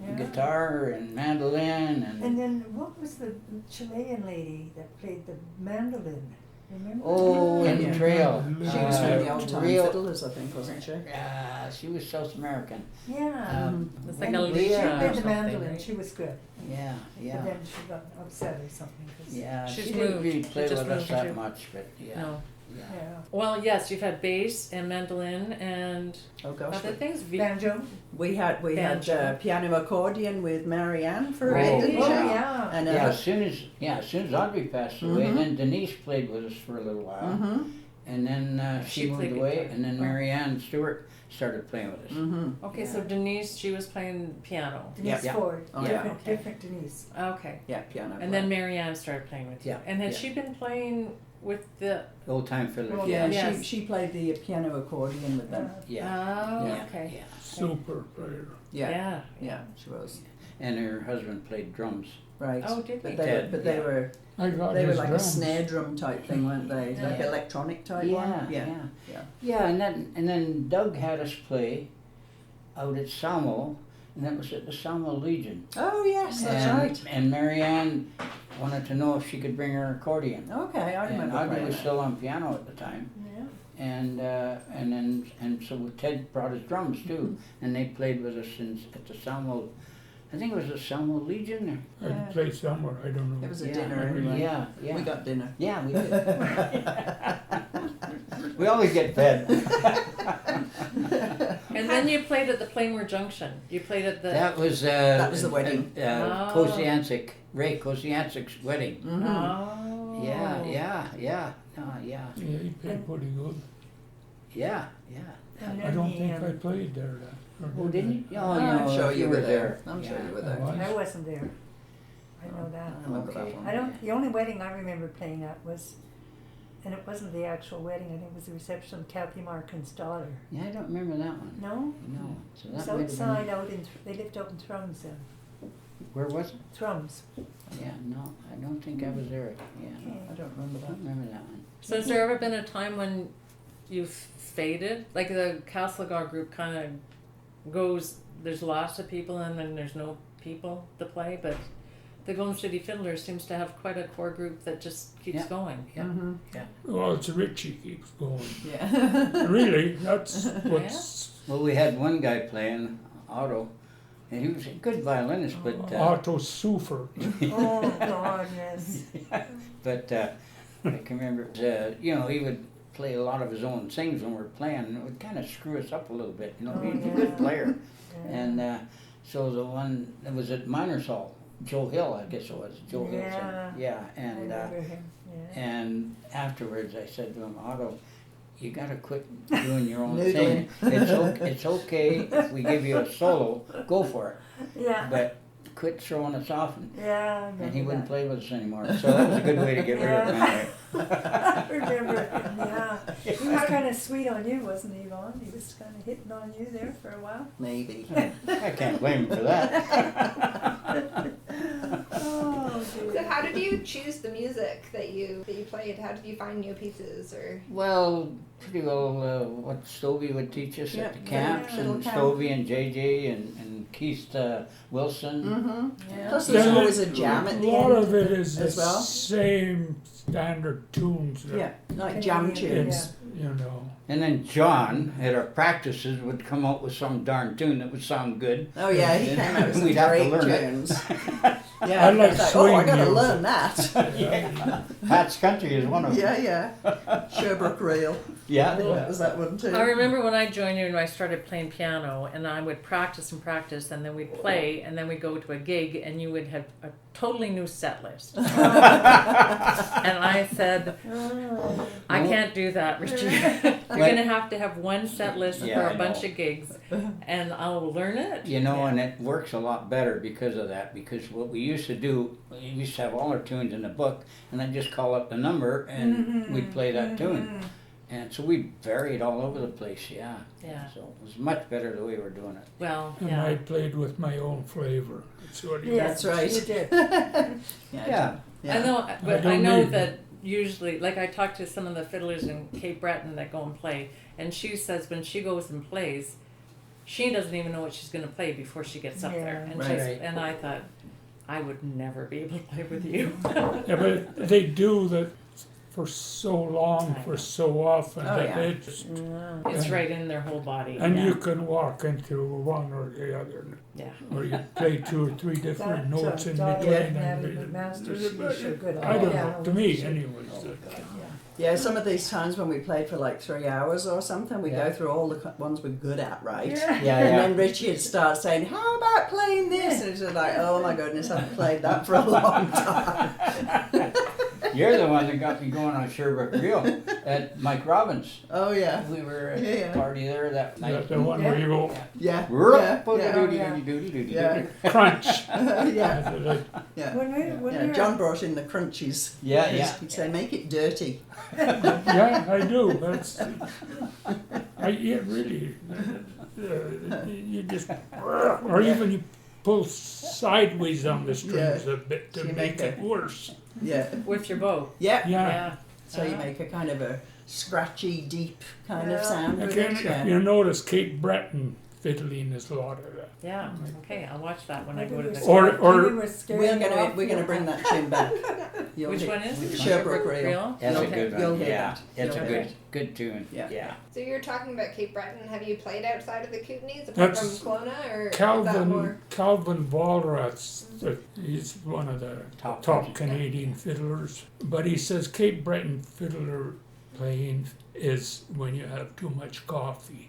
Yeah. guitar and mandolin And then what was the Chilean lady that played the mandolin? Remember? Oh, in Yeah. the trail. She was from the old time real- fiddlers, I think, wasn't she? She was South American. Yeah. It's like When a we, Lisa She or played the something, mandolin. right? She was good. Yeah, But yeah. then she got upset or something. 'Cause- Yeah, She's she didn't moved. really She play just with us moved that too. much, but yeah. No. Yeah. Yeah. Well, yes, you've had bass and mandolin and Oh gosh. other things. Banjo. We had Banjo. piano accordion with Marianne for a Oh, bit, didn't Oh she? yeah. And Yeah, as soon as Audrey passed away, and then Denise played with us for a little while, and then she She moved played away, guitar. and then Marianne Stewart started playing with us. Okay, so Denise, she was playing piano. Denise Yeah. Ford. Oh, yeah, different, okay. different Denise. Okay. Yeah, piano. And then Marianne started playing with you. Yeah, And had yeah. she been playing with the... Old time fiddlers. Oh, yeah, Yes. she played the piano accordion with them. Yeah. Oh, Yeah. okay. Yeah. Super player. Yeah, Yeah. she was. And her husband played drums. Right. Oh, did But he? they, Ted, but they yeah. were I got they were his like drums. a snare drum type thing, weren't they? Like Yeah. electronic type Yeah, one. yeah. Yeah. Yeah, and then Doug had us play out at Samo, and that was at the Samo Legion. Oh yes, that's and, right. And Marianne wanted to know if she could bring her accordion. Okay, I And remember Audrey playing was that. still on piano at the time, Yeah. and so Ted brought his drums too, and they played with us at the Samo. I think it was the Samo Legion. I Yeah. played somewhere, I don't know. It was a Yeah. dinner anyway. Yeah, yeah. We got dinner. Yeah, we did. We always get fed. And then you played at the Plainmoor Junction. You played at the... That was the wedding. Oh. Kosiancic, Ray Kosiancic's wedding. Mm-hmm. Oh. Yeah. Yeah. Yeah, he played pretty good. Yeah. And I then don't he, think I played there then. Oh, didn't you? Oh, I'm no, sure if you were there. I'm Yeah. sure you were I there. was. I wasn't there. I know that. I remember that Okay. one. I don't. The only wedding I remember playing at was and it wasn't the actual wedding. I think it was the reception of Kathy Markin's daughter. Yeah, I don't remember that one. No, No. So it was that might have outside been, out in. They lived out in Thrums then. where was it? Thrums. Yeah, no, I don't think I was there. Yeah, no, I don't remember that one. So has there ever been a time when you've faded? Like the Castlegar group kind of goes, there's lots of people and then there's no people to play, but the Golden City Fiddlers seems to have quite a core group that just keeps Yeah. going. Yeah. Mhm. Yeah. Well, it's Richie keeps going. Yeah. Really, that's what's Well, we had one guy playing, Otto, and he was a good violinist, but Otto Sufer. Oh God, yes. but I can remember, you know, he would play a lot of his own things when we were playing, and it would kind of screw us up a little bit. You know, Oh, he's a yeah. good player, Yeah. and so the one that was at Miners Hall, Joe Hill, I guess it was Joe Hill. Yeah. Yeah, I and remember him. Yeah. and afterwards I said to him, Otto, you gotta quit doing your own Noodling. thing. It's okay if we give you a solo, go for it, Yeah. but quit throwing us off. Yeah. I And he remember wouldn't that. play with us anymore. So that was a good way to get rid of him. Anyway. I remember him, yeah. He was kind of sweet on you, wasn't he, Yvonne? He was kind of hitting on you there for a while. Maybe. I can't blame him for that. Oh, So dear. how did you choose the music that you played? How did you find new pieces or? Well, pretty well what Stovey would teach us Yeah, at the camps, fiddle and camp. Stovey and JJ and Keith Wilson. Mm-hmm. Yeah. Plus, there's Then always a jam at a the lot end of it is as the well. same standard tunes. That Yeah, like jam Canadian, tunes. You know. And then John, at our practices, would come out with some darn tune that would sound good. Oh yeah, he came out with some We'd have to great learn it. tunes. Yeah, I like it's oh, I swing gotta music. learn that. Yeah. Pat's Country is one of them. Yeah, yeah. Sherbrooke Reel. Yeah. What was that one too? I remember when I joined you and I started playing piano, and I would practice and practice, and then we'd play, and then we'd go to a gig, and you would have a totally new set list. And I said, Oh. I can't do that, Richie. You're going to have one set list Yeah, for I a bunch know. of gigs, and I'll learn it. You know, and it works a lot better because of that. Because what we used to do, we used to have all our tunes in the book, and I'd just call up the number, and we'd play that tune. And so we varied all over the place, yeah. Yeah. So it was much better the way we're doing it. Well, And yeah. I played with my own flavor. That's what he Yes, That's right. You did. Yeah. I know, but I don't know need that usually, like I talked to some of the fiddlers in Cape Breton that go and play, and she says when she goes and plays, she doesn't even know what she's going to play before she gets up there. And, Right. she's, and I thought, I would never be able to play with you. Yeah, but they do that for so long, for so often, Oh, that yeah. it's, It's right in their whole body. and yeah. you can walk into one or the other, Yeah. or you play 2 or 3 different notes in Daughter between. of Natalie And McMaster, she's so good. I don't Yeah. know, to me anyways. Yeah, some of these times when we played for like 3 hours or something, we Yeah. go through all the ones we're good at, right? Yeah. Yeah, And yeah. then Richie would start saying, "How about playing this?" And it's just like, "Oh my goodness, I haven't played that for a long time." You're the one that got me going on Sherbrooke Reel at Mike Robbins. Oh yeah, We were at Yeah, a yeah. party there that night. That's the one where you go yeah, Yeah. crunch. yeah, yeah. When we Yeah, were John brought in the crunchies. Yeah, yeah. He'd say, "Make it dirty." Yeah, I do. That's, yeah, really. You just, or even you pull sideways on the strings a bit to So you make make it worse. Yeah, With your bow. yeah. Yeah. Yeah. So you make a kind of a scratchy, deep kind of Yeah. sound with Again, it. Yeah. you notice Cape Breton fiddling is a lot of that. Yeah. Okay, I'll watch that when I go to the. Or- We're gonna bring that tune back. You'll Which hear- one is it? Sherbrooke Reel. That's a You'll- good you'll one. hear Yeah, that. it's a You'll good, hear good tune. Yeah. Yeah. So you're talking about Cape Breton. Have you played outside of the Kootenays apart That's from Kelowna, or is that more? Calvin Walrath's, he's one of the Top top Canadian fiddlers. But he says Cape Breton fiddler playing is when you have too much coffee.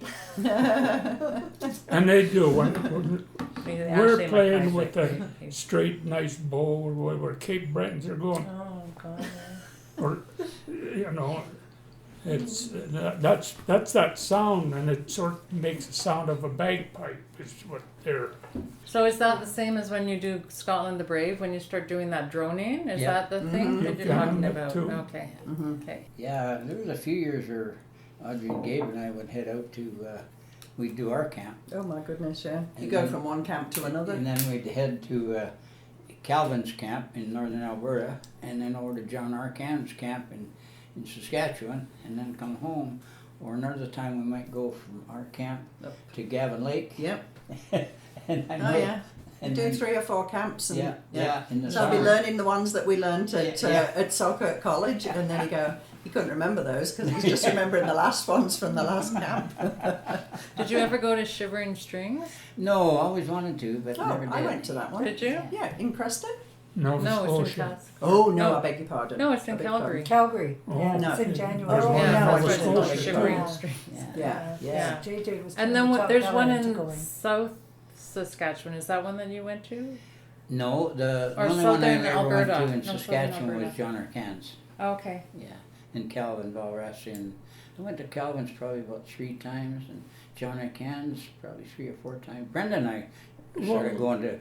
And they do. When we're playing with a straight, nice bow, where Cape Bretons are going, Oh God. or, you know, It's that's that sound, and it sort of makes the sound of a bagpipe. Is what they're. So is that the same as when you do Scotland the Brave, when you start doing that droning? Is Yeah. that the thing that You you're talking can about? too. Okay. Okay. Yeah, there was a few years where Audrey and Gabe and I would head out to, we'd do our camp. Oh my goodness, yeah. You And go then- from one camp to another. And then we'd head to Calvin's camp in northern Alberta, and then over to John Arcan's camp in Saskatchewan, and then come home. Or another time we might go from our camp Up. to Gavin Lake. Yep. And I Oh know, yeah. You and do then- 3 or 4 camps, and yeah, in the So I'll be summer. learning the ones that we learnt at Yeah. at Selkirk College, and then you couldn't remember those because he's just remembering the last ones from the last camp. Did you ever go to Shivering Strings? No, always wanted to, but Oh, never did. I went to that one. Did you? Yeah, in Creston. Nova No, it's in Scotia. Cass. Oh no, No. I beg your pardon. No, it's in I beg your Calgary. Calgary. Oh. Yeah, No. it's in January. Oh, Yeah, no, that's I why was it's called Scotia. Shivering Yeah. Strings. Yeah. Yeah. JJ was And trying then to talk there's one Ellen into in going. South Saskatchewan. Is that one that you went to? No, the Or only one I southern ever went Alberta. to in No, southern Saskatchewan was Alberta. John Arcan's. Okay. Yeah, and Calvin Valras. And I went to Calvin's probably about 3 times, and John Arcan's probably 3 or 4 times. Brenda and I started going to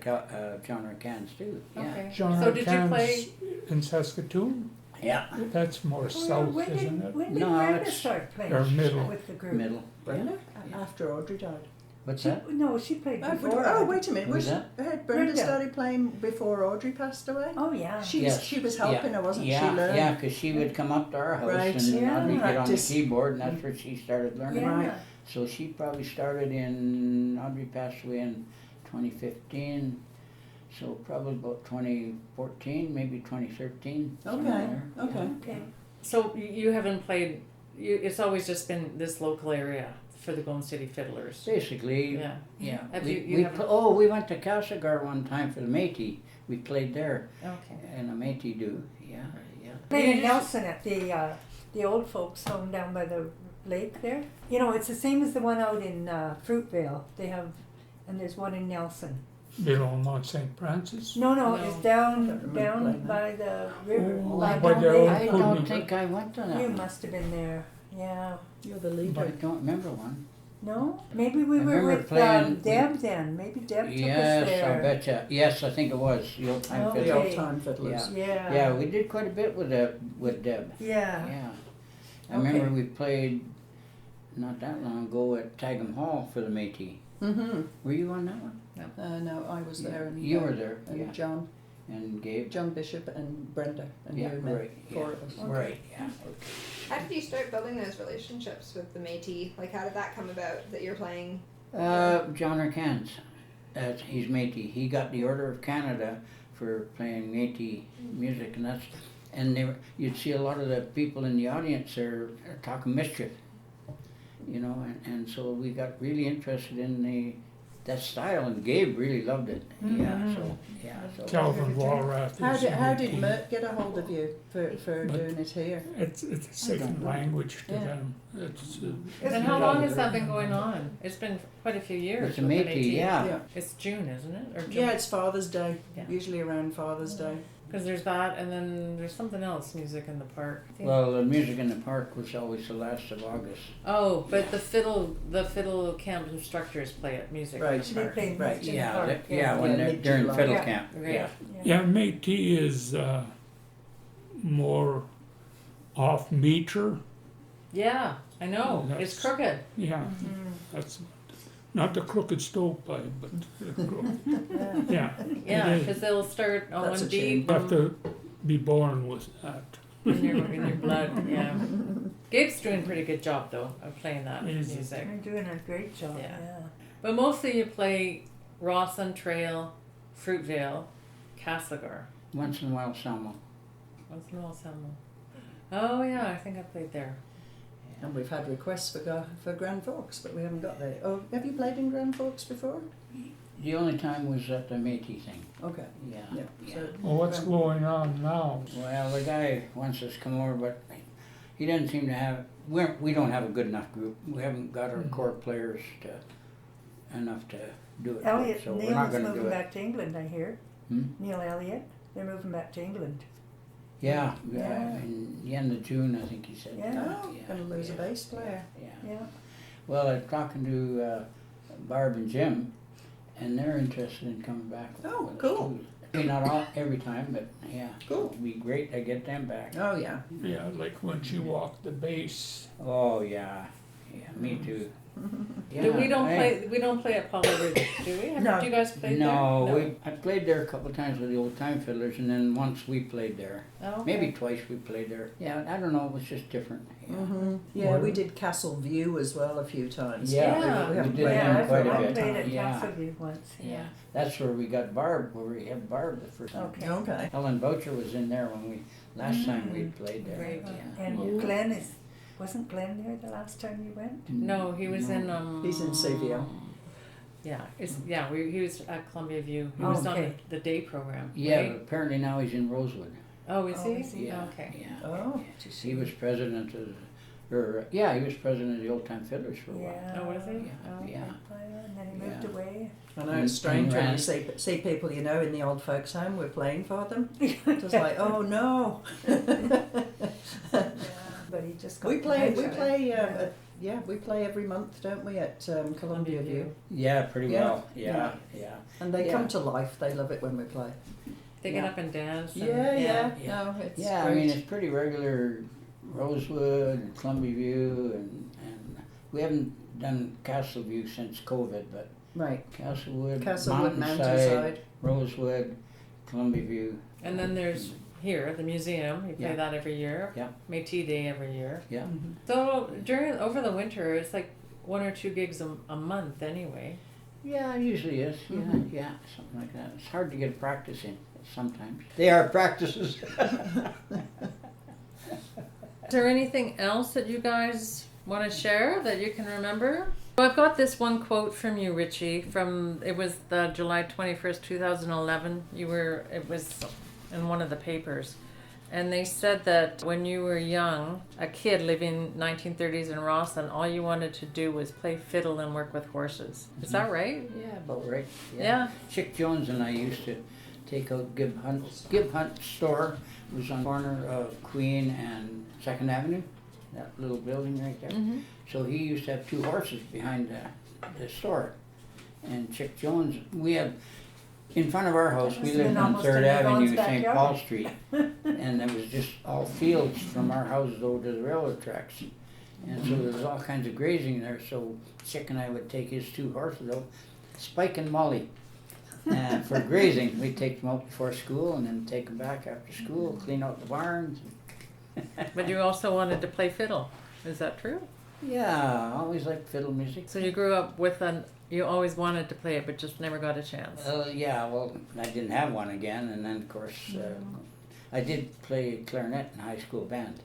John Arcan's too. Yeah. Okay. John So did you Arcan's play? in Saskatoon? Yeah. That's more Oh, south, when isn't did, it? when did No, Brenda it's- start playing or middle. with the group? Middle. Brenda? After Audrey died. What's She, that? no, she played Oh, before. wait a minute. Who's Was that? had Brenda Brenda. started playing before Audrey passed away? Oh yeah. She Yes. was helping Yeah. her, wasn't Yeah, she? Learn? yeah, because she would come up to our house Right. and Yeah. Audrey get on the Practice. keyboard, and that's where she started learning. Yeah. Right. So she probably started in, Audrey passed away in 2015, so probably about 2014, maybe 2013. somewhere Okay. there. Okay. Okay. So you haven't played. It's always just been this local area for the Golden City Fiddlers. Basically, Yeah. yeah. Have we, you we haven't- we went to Castlegar one time for the Métis. We played there Okay. in a Métis do. Yeah, yeah. Played in You- Nelson at the old folks home down by the lake there. You know, it's the same as the one out in Fruitvale. They have, and there's one in Nelson. Below Mount St. Francis. No, No. it's Don't down remember down playing by the river. Oh, by by Don the Lake. old I Kootenay. don't think I went to that You one. must have been there. Yeah. You're the I leader. don't remember one. No? Maybe we I were remember with playing- Deb then. Maybe Deb took us Yes, there. I betcha. Yes, I think it was the old time Oh, The fiddler. okay. old time fiddlers. Yeah. Yeah, we did quite a bit with Deb. Yeah. Yeah. I Okay. remember we played not that long ago at Tagham Hall for the Métis. Mm-hmm. Were you on that one? No, I was there, and You were there, and yeah. John And Gabe? Bishop, and Brenda, and Yeah, you and me. right, yeah. 4 of us. Right, yeah. How did you start building those relationships with the Métis? Like, how did that come about that you're playing? John Arcan's. He's Métis. He got the Order of Canada for playing Métis music, and you'd see a lot of the people in the audience there talking mischief, you know, and so we got really interested in that style, and Gabe really loved it. Yeah, so. Calvin Walrath. How did Mert get a hold of you for But- doing it here? It's a second language to Yeah. them. It's, And how long has that been going on? It's been quite a few years. It's a with the Métis, yeah. Yeah. It's June, isn't it? Or June? Yeah, it's Father's Day. Yeah. Usually around Father's Day. Because there's that, and then there's something else. Music in the park. I think. Well, the music in the park was always the last of August. Oh, but the fiddle camp instructors play at music in Right. the They park. played Right. music in the Yeah, park, when Yeah, they're mid-July. during fiddle Yeah. camp. Right. Yeah. yeah, Métis is more off meter. Yeah, I know. That's- It's crooked. Yeah, that's not the crooked stovepipe, but the yeah. Yeah, it is. because they'll start on That's one a shame. beat You have to be born with that. in your blood. Yeah. Gabe's doing a pretty good job though of playing that Is- music. They're doing a great job. Yeah. Yeah. But mostly you play Rossland Trail, Fruitvale, Castlegar. Once in a while, Selma. Once in a while, Selma. Oh yeah, I think I played there. And we've had requests for Grand Forks, but we haven't got there. Oh, have you played in Grand Forks before? The only time was at the Métis thing. Okay. Yeah. Yeah. Yeah. So Well, what's going on now? Well, the guy wants us to come over, but he doesn't seem to have. We don't have a good enough group. We haven't got our core players enough to do it. Elliot, so we're Neil not is going to do moving it. back to England, I hear. Hmm? Neil Elliott, they're moving back to England. Yeah, Yeah. in the end of June, I think he said. Yeah. Oh, gonna lose a bass player. Yeah. Yeah. Well, I'm talking to Barb and Jim, and they're interested in coming back. Oh, with us, cool. too. I mean, not all, every time, but yeah. Cool. It'd be great to get them back. Oh yeah. Yeah, like when she walked the bass. Oh, yeah. Yeah, me too. Yeah, We don't play at Polly Ridge, do we? No. Do you guys play No, there? I played there a couple of times with the old time fiddlers, and then once we played there. Oh, okay. Maybe twice we played there. Yeah, I don't know, it was just different. Yeah. Yeah, we did Castle View as well a few times. Yeah. we haven't We did played that them quite for a long bit. played at Yeah. Castleview once. Yeah, that's where we got Barb, where we had Barb the first time. Okay. Okay. Helen Boucher was in there when we, last time we played there. Great. Yeah. And Glenn wasn't Glenn there the last time you went? No, he was in. He's in CVO. Yeah, he was at Columbia View. He Oh, was on okay. the day program. Yeah, right? but apparently now he's in Rosewood. Oh, is he? Oh, is he? Yeah. Okay. Yeah. Oh. He was president of, he was president of the Old Time Fiddlers for a while. Yeah. Oh, was he? Yeah, Oh, okay. yeah. And then he moved Yeah. away. I know it's strange when Ran. you see people you know in the old folks' home. We're playing for them. Just like, oh no. Yeah, but he just got we play. dementia. We play every month, don't we, at Columbia View? Yeah, pretty Yeah. well. Yeah, yeah. And they Yeah. come to life. They love it when we play. They get Yeah. up and dance. And, Yeah. Yeah. No, it's Yeah, I great. mean, it's pretty regular Rosewood and Columbia View, and we haven't done Castleview since COVID, but right. Castlewood, Castlewood, Mountainside, Mountainside. Rosewood, Columbia View. And then there's here the museum. You play Yeah. that every year. Yeah. Métis Day every year. Yeah. So over the winter, it's like 1 or 2 gigs a month anyway. Yeah, it usually is. Yeah, Mhm. yeah, something like that. It's hard to get practice in sometimes. They are practices. Is there anything else that you guys want to share that you can remember? Well, I've got this one quote from you, Richie. It was the July 21st, 2011. It was in one of the papers. And they said that when you were young, a kid living 1930s in Rossland, all you wanted to do was play fiddle and work with horses. Is that right? Yeah, about right. Yeah. Chick Jones and I used to take out Gib Hunt's store. It was on the corner of Queen and 2nd Avenue, that little building right there. Mm-hmm. So he used to have 2 horses behind the store. And Chick Jones, we had, in front of our house, That we must have lived been on almost 3rd in Yvonne's Avenue, St. backyard. Paul Street. And there was just all fields from our houses over to the railroad tracks. And so there was all kinds of grazing there, so Chick and I would take his 2 horses out, Spike and Molly, for grazing. We'd take them out before school and then take them back after school, clean out the barns. But you also wanted to play fiddle. Is that true? Yeah, I always liked fiddle music. So you grew up with you always wanted to play it, but just never got a chance. Yeah, well, I didn't have one again, and then of course I did play clarinet in high school band,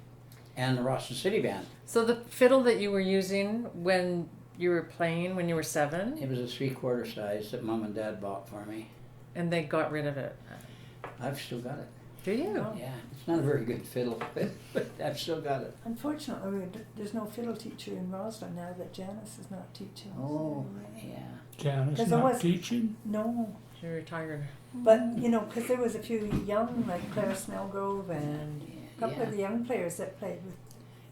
and the Rossland City band. So the fiddle that you were using when you were playing when you were 7, It was a 3/4 size that Mom and Dad bought for me. and they got rid of it. I've still got it. Do you? Yeah, it's not a very good fiddle, but I've still got it. Unfortunately, there's no fiddle teacher in Rossland now that Janis is not teaching. Oh, so, yeah. Janice Because there not was- teaching. No, She retired. but because there was a few young, like Claire Snellgrove and a couple of Yeah. the young players that played with.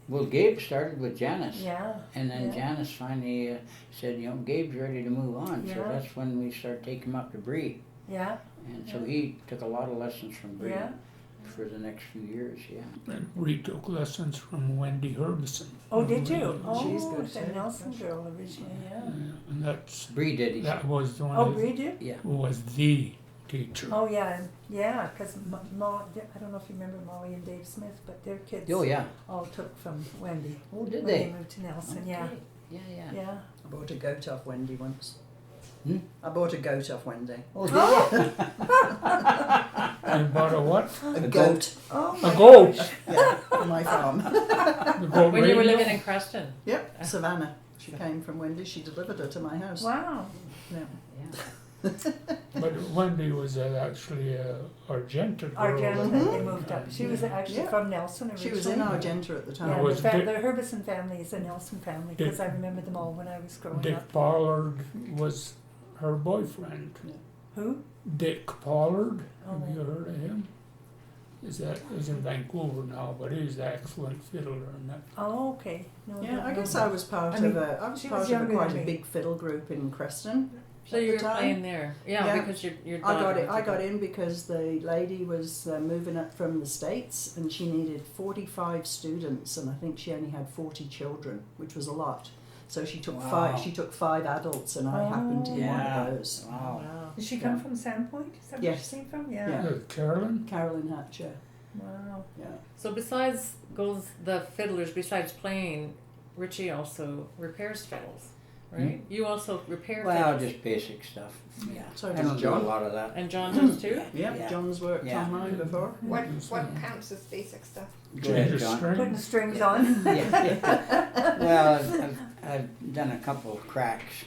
Well, Gabe started with Janis. Yeah. And then yeah. Janis finally said, Gabe's ready to move on. So Yeah. that's when we started taking him up to Bree. Yeah. And so Yeah. he took a lot of lessons from Bree Yeah. for the next few years, yeah. And we took lessons from Wendy Herbison. Oh, did you? Oh, She's good the too. Nelson girl originally. Yeah. And that's Bree did, he said. that was the one Oh, that Bree did? Yeah. was the teacher. Oh yeah, yeah. Because I don't know if you remember Molly and Dave Smith, but their kids Oh, yeah. all took from Wendy. Oh, did when they? moved to Nelson. Yeah. Okay. Yeah, yeah. Yeah. I bought a goat off Wendy once. Hmm? I bought a goat off Wendy. Oh, did you? And bought a what? A A goat. Oh A my goat. Yeah, on my farm. The goat When you were radio. living in Creston. Yep, Savannah. She came from Wendy. She delivered her to my house. Wow. Yeah. Yeah. But Wendy was actually Argenta girl. Argenta, Mhm. they moved up. She was actually Yeah. from Nelson She originally. was in Argenta at the time. Yeah, Was the Dick- Herbison family is a Nelson family because I remember them all when I was growing Dick up. Pollard was her boyfriend. Who? Dick Pollard. Have Oh. you heard of him? is in Vancouver now, but he's an excellent fiddler and that. Oh, okay. No, Yeah, no, I no. guess I was part I mean, of a she was part of younger quite than a me. big fiddle group in Creston. So at the you're time. playing there. Yeah, Yeah. because your I got daughter it. was I a got girl. in because the lady was moving up from the States, and she needed 45 students, and I think she only had 40 children, which was a lot. So she took Wow. five. She took 5 adults, and I happened to be one Yeah. of those. Wow. Wow. Did she come Yeah. from Sandpoint? Is that where Yes. she came from? Yeah. Yeah. Carolyn? Carolyn Hatcher. Wow. Yeah. So besides the fiddlers, besides playing, Richie also repairs fiddles, right? You also repair Well, fiddles. just basic stuff. Yeah. So I does don't do a John. lot of that. And John does too? Yeah. Yeah. John's worked Yeah. on mine before. What counts as basic stuff? Go ahead, Change John. the Putting the string. strings on. Yeah. Well, I've done a couple of cracks,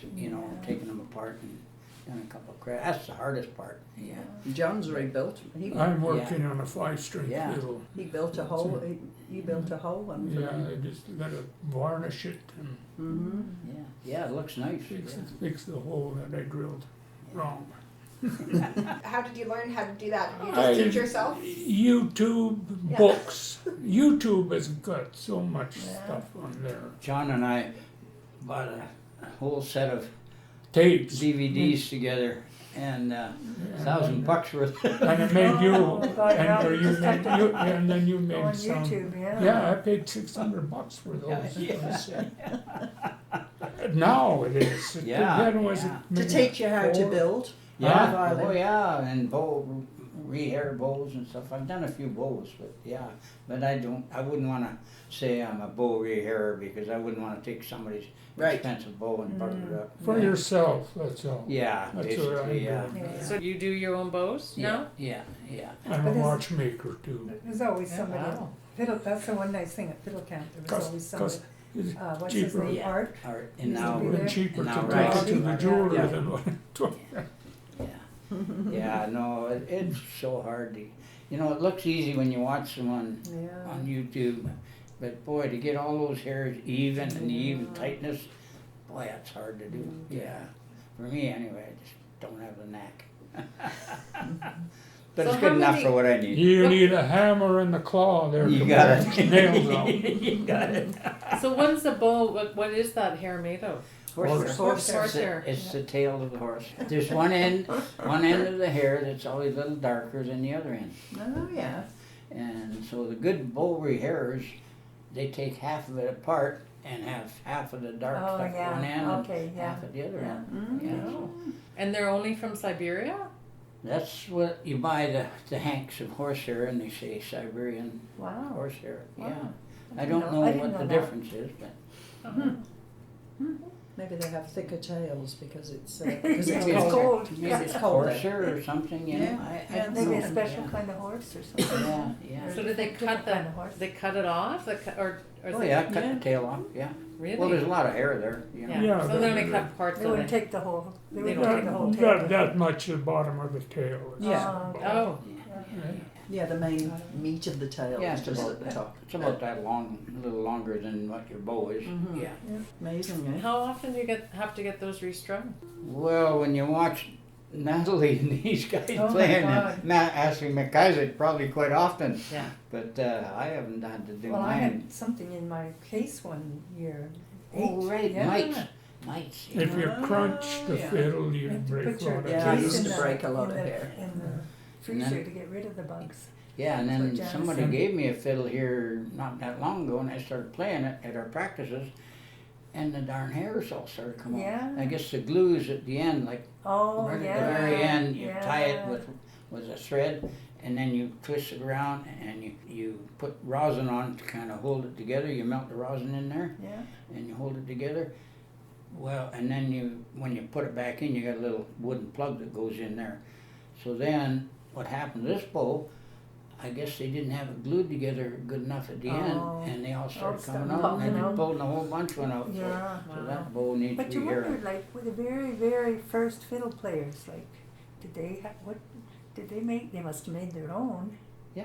taken them apart and done a couple of cracks. That's the hardest part. Yeah. John's rebuilt. I'm working on a 5-string Yeah. fiddle. He built a hole. You built a hole one for Yeah, him. I just gotta varnish it and Mm-hmm. Yeah. Yeah, it looks nice. fix the hole that I drilled wrong. How did you learn how to do that? Did you I- just teach yourself? YouTube Yeah. books. YouTube has got so much stuff on there. John and I bought a whole set of Tapes. DVDs together and $1,000 worth. And it made you, Oh, God, yeah, and just have to- and then you On made some. YouTube, yeah. Yeah, I paid $600 for those. Yeah. Now it is. Yeah, Then was yeah. it To maybe teach you how to 4? build. Yeah. violin. Oh yeah, and rehair bows and stuff. I've done a few bows, but yeah. But I wouldn't want to say I'm a bow rehairer because I wouldn't want to take somebody's Right. expensive bow and butter it up. For yeah. yourself, that's all. Yeah, That's what I'm basically, yeah. doing. Yeah. So you do your own bows now? Yeah, yeah. I'm But a this- watchmaker too. There's always Yeah, somebody. wow. Fiddle. That's the one nice thing at Fiddle Camp. There was 'Cause- always somebody. 'cause it's What's his cheaper. name? Yeah. Art. Art, and Used to now, be It's there. cheaper Now to right. take it to the jeweler Yeah. than what yeah, yeah. No, it's so hard to. It looks easy when you watch someone Yeah. on YouTube, but boy, to get all those hairs even and the even tightness, boy, that's hard to do. Yeah, for me anyway, I just don't have the knack. But So it's good how enough many- for what I need. You need a hammer and the claw there You to got put it. nails out. You got it. So what's the bow? What is that hair made of? Horsehair. It's the tail of the horse. There's one end of the hair that's always a little darker than the other end. Oh yeah. And so the good bow rehairers, they take half of it apart and have half of the dark Oh, stuff yeah. at one end Okay, and yeah. half at the other end. Mm. Yeah. And they're only from Siberia? That's what you buy the hanks of horsehair and they say Siberian Wow. horsehair. Wow. Yeah. I didn't don't know- know I didn't what know the that. difference is, but Maybe they have thicker tails because it's It's cold. cold. Maybe it's colder. horsehair or something, Yeah. I Yeah, don't Maybe know. a special Yeah. kind of horse or something. Yeah, yeah. So did they Different cut kind the? of horse. They cut it off? Or Oh they, yeah, cut Yeah. the tail off, yeah. Really? Well, there's a lot of hair there, you know. yeah. Yeah, So they only they- cut parts They of wouldn't it. take the whole. They They wouldn't don't take the whole tail. That much the bottom of the tail. is- Yeah. Oh. Yeah, the main meat of the tail Yeah, is it's just about at the that. top. It's about that long, a little longer than what your bow is. Mhm. Yeah. Amazing, eh? How often do you have to get those restrung? Well, when you watch Natalie and these guys Oh, my playing, God. and Matt asking McIsaac probably quite often, Yeah. but I haven't had to do Well, I mine. had something in my case one year. Oh, right, Yeah. mites. If you crunch the yeah. fiddle, I you had to break put a your lot of Yeah, I case teeth. used in to the- break a lot in of the- hair. in the freezer to get rid of the bugs. Yeah, and That's then what Janis somebody said. gave me a fiddle here not that long ago, and I started playing it at our practices, and the darn hairs all started coming Yeah. off. I guess the glue's at the end, like Oh, right yeah. at the very end, you yeah. tie it with a thread, and then you twist it around, and you put rosin on to kind of hold it together. You melt the rosin in there, Yeah. and you hold it together. Well, and then when you put it back in, you got a little wooden plug that goes in there. So then, what happened to this bow? I guess they didn't have it glued together good enough at the Oh. end, and they all started started coming out, and popping then out. pulled, and a whole bunch went out. Yeah. So that bow needs But to you be here. wonder, like, with the very, very first fiddle players, like, did they have, what did they make? They must have made their own. Yeah,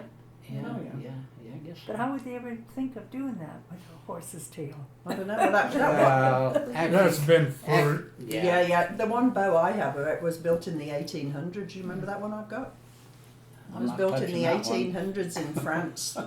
Oh, yeah. I guess. But how would they ever think of doing that with a horse's tail? I don't know. Well, that Well, That's actually, been for, yeah. The one bow I have, it was built in the 1800s. You remember that one I've got? It was not built in touching the that one. 1800s in France.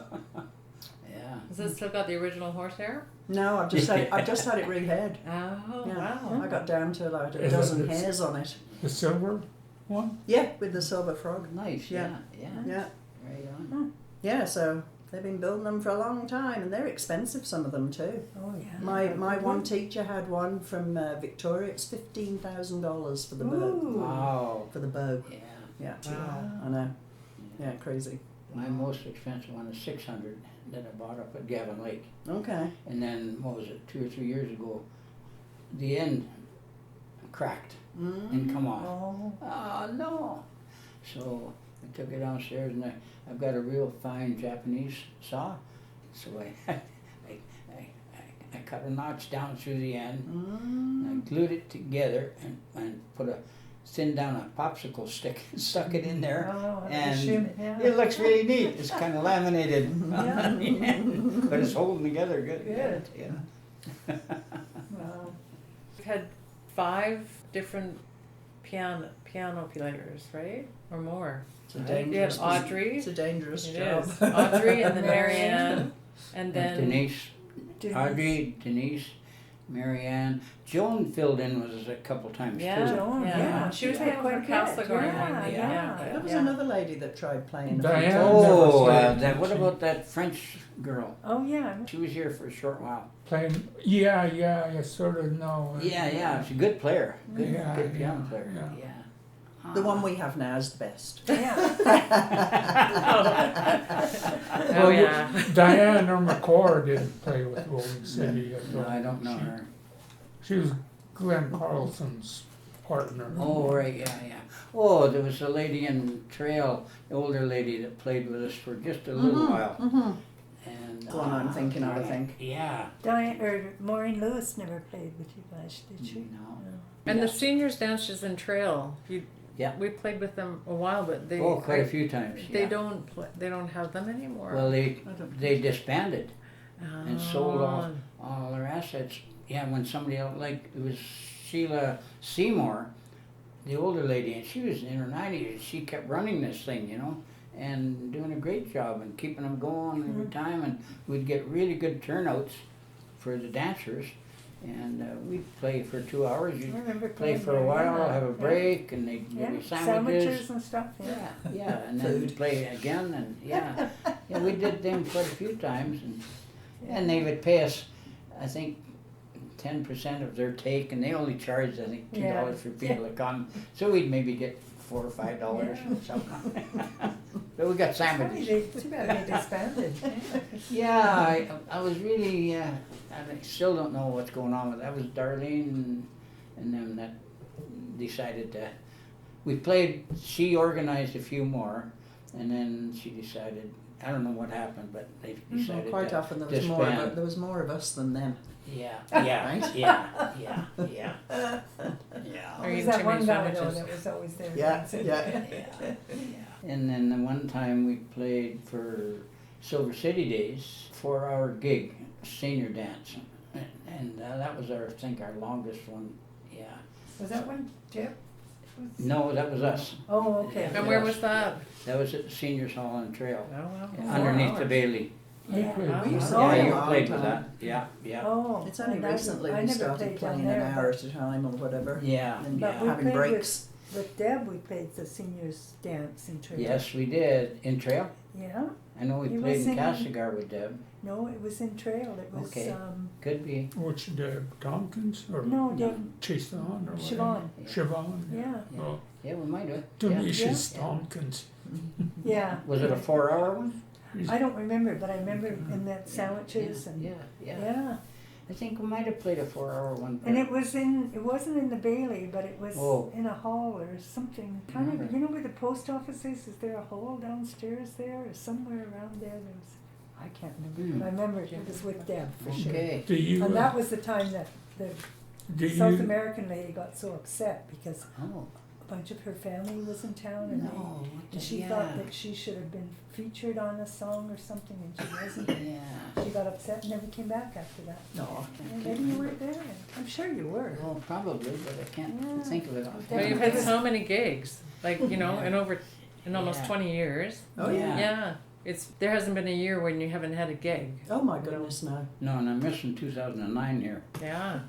Yeah. Has it still got the original horsehair? No, I've just had it rehaid. Oh, Yeah. wow. I got down to like a Is dozen it- hairs on it. The silver one? Yeah, with the silver frog. Nice. Yeah. Yeah. Yeah. Right on. Yeah, so they've been building them for a long time, and they're expensive, some of them too. Oh yeah. My one teacher had one from Victoria. It's $15,000 for the bow. Ooh. Wow. For the bow. Yeah. Yeah. Wow. I know. Yeah, crazy. My most expensive one is 600 that I bought up at Gavin Lake. Okay. And then, what was it, 2 or 3 years ago, the end cracked and come off. Oh. Oh, no. So I took it downstairs, and I've got a real fine Japanese saw. So I cut a notch down through the end. I glued it together and put a thin down a popsicle stick and stuck it in there. Oh, And yeah. it looks really neat. It's kind of laminated. Yeah. But it's holding together good. Good. Yeah. Wow. We've had 5 different piano players, right? Or more. It's a Right. dangerous. You had Audrey. It's a dangerous It job. is. Audrey and then Marianne. Marianne. And then Denise, Denise. Audrey, Denise, Marianne. Joan filled in with us a couple times yeah, too. Joan, yeah. yeah. She was Yeah, playing quite for good. Castlegar. Yeah. There was yeah. another lady that tried playing. Diane. Oh, never that, what played. about that French girl? Oh yeah. She was here for a short while. Playing, yeah, I sort of know. Yeah, she's a good player. Good, Yeah, good piano yeah, player. yeah. Yeah. The one we have now is the best. Yeah. Oh, yeah. Diane or McCord didn't play with Golden City. No, I don't know her. She was Glenn Carlson's partner. Oh, right, yeah. Oh, there was a lady in Trail, the older lady that played with us for just a little while. Mm-hmm. And The one I'm thinking of, I think. Yeah. Diane or Maureen Lewis never played with you guys, did she? No. And the seniors dances in Trail. Yeah. We played with them a while, but they Oh, quite a few times. they Yeah. they don't have them anymore. Well, they disbanded and sold Oh. all their assets. Yeah, when somebody else, like it was Sheila Seymour, the older lady, and she was in her 90s. She kept running this thing, and doing a great job and keeping them going every time. And we'd get really good turnouts for the dancers. And we'd play for 2 hours. I You'd remember play playing for a there, while, yeah. have a break, and they'd give Yeah. you Sandwiches and stuff. yeah, and then Food. play again, and yeah, we did them quite a few times, and they would pay us, I think, 10% of their take, and they only charged, I think, $2 for people to come, so we'd maybe get $4 or $5 or something. But we got sandwiches. Too bad they disbanded. Yeah, I was really, I still don't know what's going on with that. Was Darlene and them that decided to, we played, she organized a few more, and then she decided, I don't know what happened, but they decided Quite to often there was disband. there was more of us than them. Yeah. Are There you was eating that too one many guy though sandwiches? that was always there. Yeah, dancing. yeah. And then the one time we played for Silver City Days, 4-hour gig, senior dance. And that was I think, our longest one, yeah. Was that one Jeff? No, that was us. Oh, okay. And where was that? That was at the Seniors Hall on Trail, Oh, wow. Yeah. underneath 4 the hours. Bailey. Yeah. We used to Oh, Yeah, play you a long played with time. that. Yeah. Oh, It's only and I recently we never started played down playing there, an hour at a time or whatever. Yeah. And But we having played breaks. With Deb, we played the seniors dance in Trail. Yes, we did. In Trail? Yeah. I know we He played was in in- Castlegar with Deb. No, it was in Trail. It was Okay. Could be. Which Tompkins or no, Deb Chase on or whatever? Siobhan. Siobhan. Yeah. Oh, Yeah, we might have. Donations Yeah. Tompkins. Yeah. Was it a 4-hour one? I don't remember, but I remember in that sandwiches and Yeah. yeah. I think we might have played a 4-hour one. And it wasn't in the Bailey, but it was Oh. in a hall or something. Kind of, Remember. you know where the post office is? Is there a hall downstairs there or somewhere around there? There was, I can't remember, but I remember it was with Deb for sure. Okay. Do you? And that was the time that the do South you? American lady got so upset because Oh. a bunch of her family was in town and, No. and she thought that she should have been featured on a song or something and she wasn't. Yeah. She got upset and never came back after that. No. And maybe you weren't there. I'm sure you were. Well, probably, but I can't Yeah. think of it offhand. Well, you've had so many gigs, like, and over in almost Yeah. 20 years. Oh yeah. Yeah. There hasn't been a year when you haven't had a gig. Oh my goodness, no. No, and I'm missing 2009 here. Yeah.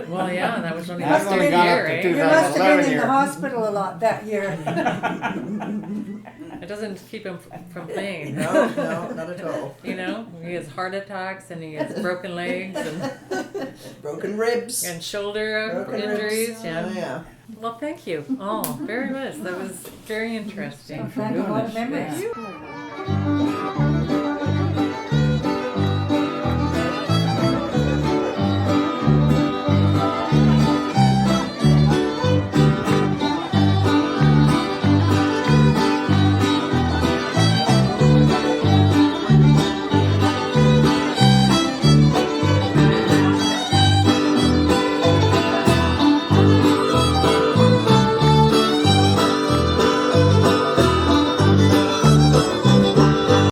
Well, yeah, that was only I've the only third got year, up to eh? two- You must have been 2011 in year. the hospital a lot that year. It doesn't keep him from playing. No, not at all. You know, he has heart attacks and he has broken legs Broken ribs. and shoulder Broken injuries. ribs. Yeah. Oh, yeah. Well, thank you all very much. That was very interesting. Thank you, a lot of memories. Yeah.